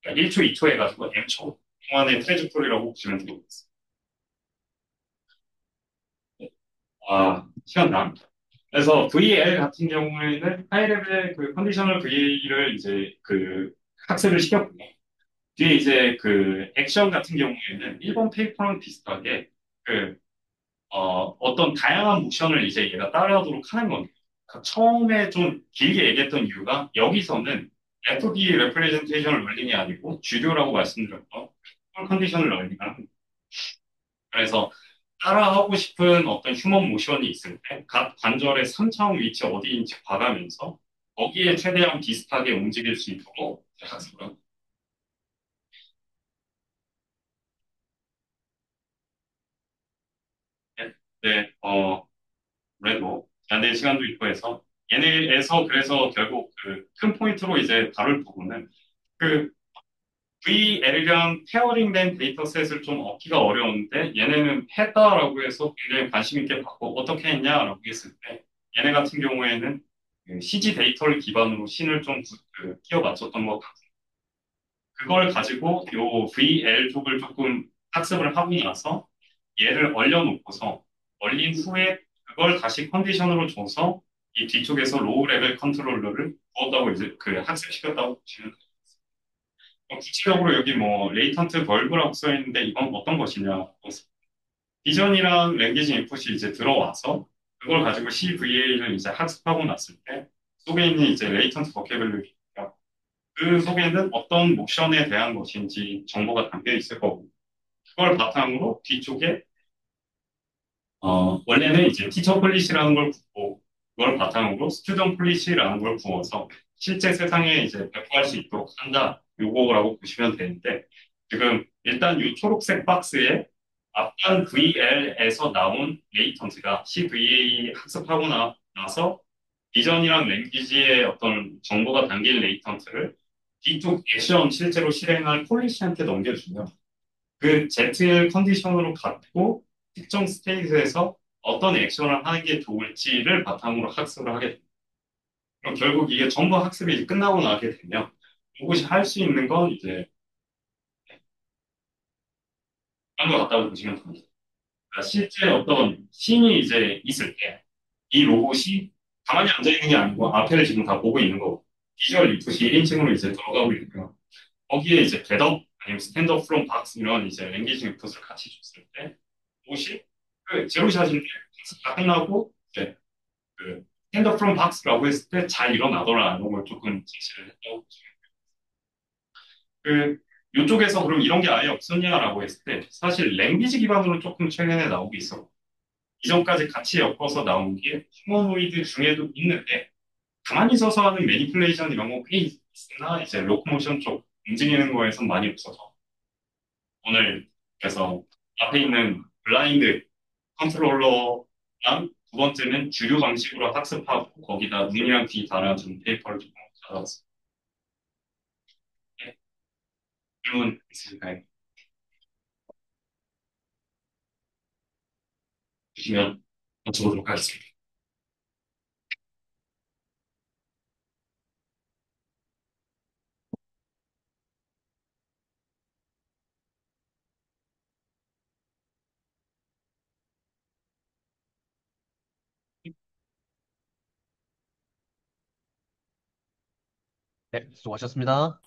그러니까 1초, 2초 해가지고 M초 동안의 트레젝토리라고 보시면 되겠습니다. 시간 나옵니다. 그래서 VL 같은 경우에는 하이레벨 컨디셔널 VL을 이제 학습을 시켰고요. 뒤에 이제 액션 같은 경우에는 일본 페이퍼랑 비슷하게 어떤 다양한 모션을 이제 얘가 따라하도록 하는 겁니다. 그러니까 처음에 좀 길게 얘기했던 이유가 여기서는 FD 레프레젠테이션 럴링이 아니고 주류라고 말씀드렸던 컨디셔널 럴링을 합니다. 그래서 따라하고 싶은 어떤 휴먼 모션이 있을 때 각 관절의 3차원 위치 어디인지 봐가면서 거기에 최대한 비슷하게 움직일 수 있도록 학습을 합니다. 네, 그래도 내 시간도 있고 해서 얘네에서 그래서 결국 그 큰 포인트로 이제 다룰 부분은 그 VL이랑 페어링된 데이터셋을 좀 얻기가 어려운데 얘네는 했다라고 해서 굉장히 관심 있게 받고 어떻게 했냐라고 했을 때 얘네 같은 경우에는 그 CG 데이터를 기반으로 씬을 좀 끼워 맞췄던 것 같아요. 그걸 가지고 요 VL 쪽을 조금 학습을 하고 나서 얘를 얼려놓고서 얼린 후에 그걸 다시 컨디션으로 줘서 이 뒤쪽에서 로우 레벨 컨트롤러를 부었다고 이제 그 학습시켰다고 보시면 돼요. 구체적으로 여기 뭐 레이턴트 벌브라고 써 있는데 이건 어떤 것이냐? 비전이랑 랭귀지 인풋이 이제 들어와서 그걸 가지고 CVA를 이제 학습하고 났을 때 속에 있는 이제 레이턴트 버케블러리 그 속에는 어떤 모션에 대한 것인지 정보가 담겨 있을 거고 그걸 바탕으로 뒤쪽에 원래는 이제 티처 폴리시라는 걸 붓고 그걸 바탕으로 스튜던 폴리시라는 걸 부어서 실제 세상에 이제 배포할 수 있도록 한다 요거라고 보시면 되는데 지금 일단 이 초록색 박스에 앞단 VL에서 나온 레이턴트가 CVA 학습하고 나서 비전이랑 랭귀지의 어떤 정보가 담긴 레이턴트를 뒤쪽 액션 실제로 실행할 폴리시한테 넘겨주면 그 ZL 컨디션으로 갖고 특정 스테이트에서 어떤 액션을 하는 게 좋을지를 바탕으로 학습을 하게 됩니다. 그럼 결국 이게 전부 학습이 이제 끝나고 나게 되면 이것이 할 수 있는 건 이제 딴것 같다고 보시면 됩니다. 그러니까 실제 어떤 씬이 이제 있을 때 이 로봇이 가만히 앉아 있는 게 아니고 앞에를 지금 다 보고 있는 거고 비주얼 인풋이 1인칭으로 이제 들어가고 있고요. 거기에 이제 겟업 아니면 스탠드업 프롬 박스 이런 이제 랭귀지 인풋을 같이 줬을 때 옷이 그 제로샷인데 다 끝나고 이제 그 스탠드업 프롬 박스라고 했을 때 잘 일어나더라는 걸 조금 제시를 했다고 보시면 그 이쪽에서 그럼 이런 게 아예 없었냐라고 했을 때 사실 랭귀지 기반으로 조금 최근에 나오고 있어. 이전까지 같이 엮어서 나온 게 휴머노이드 중에도 있는데 가만히 서서 하는 매니플레이션 이런 거 꽤 있으나 이제 로코모션 쪽 움직이는 거에선 많이 없어서 오늘 그래서 앞에 있는 블라인드 컨트롤러랑 두 번째는 주류 방식으로 학습하고 거기다 눈이랑 귀 달아준 페이퍼를 조금 받아왔습니다. 네, 질문 있으실까요? 주시면 여쭤보도록 하겠습니다. 네, 수고하셨습니다.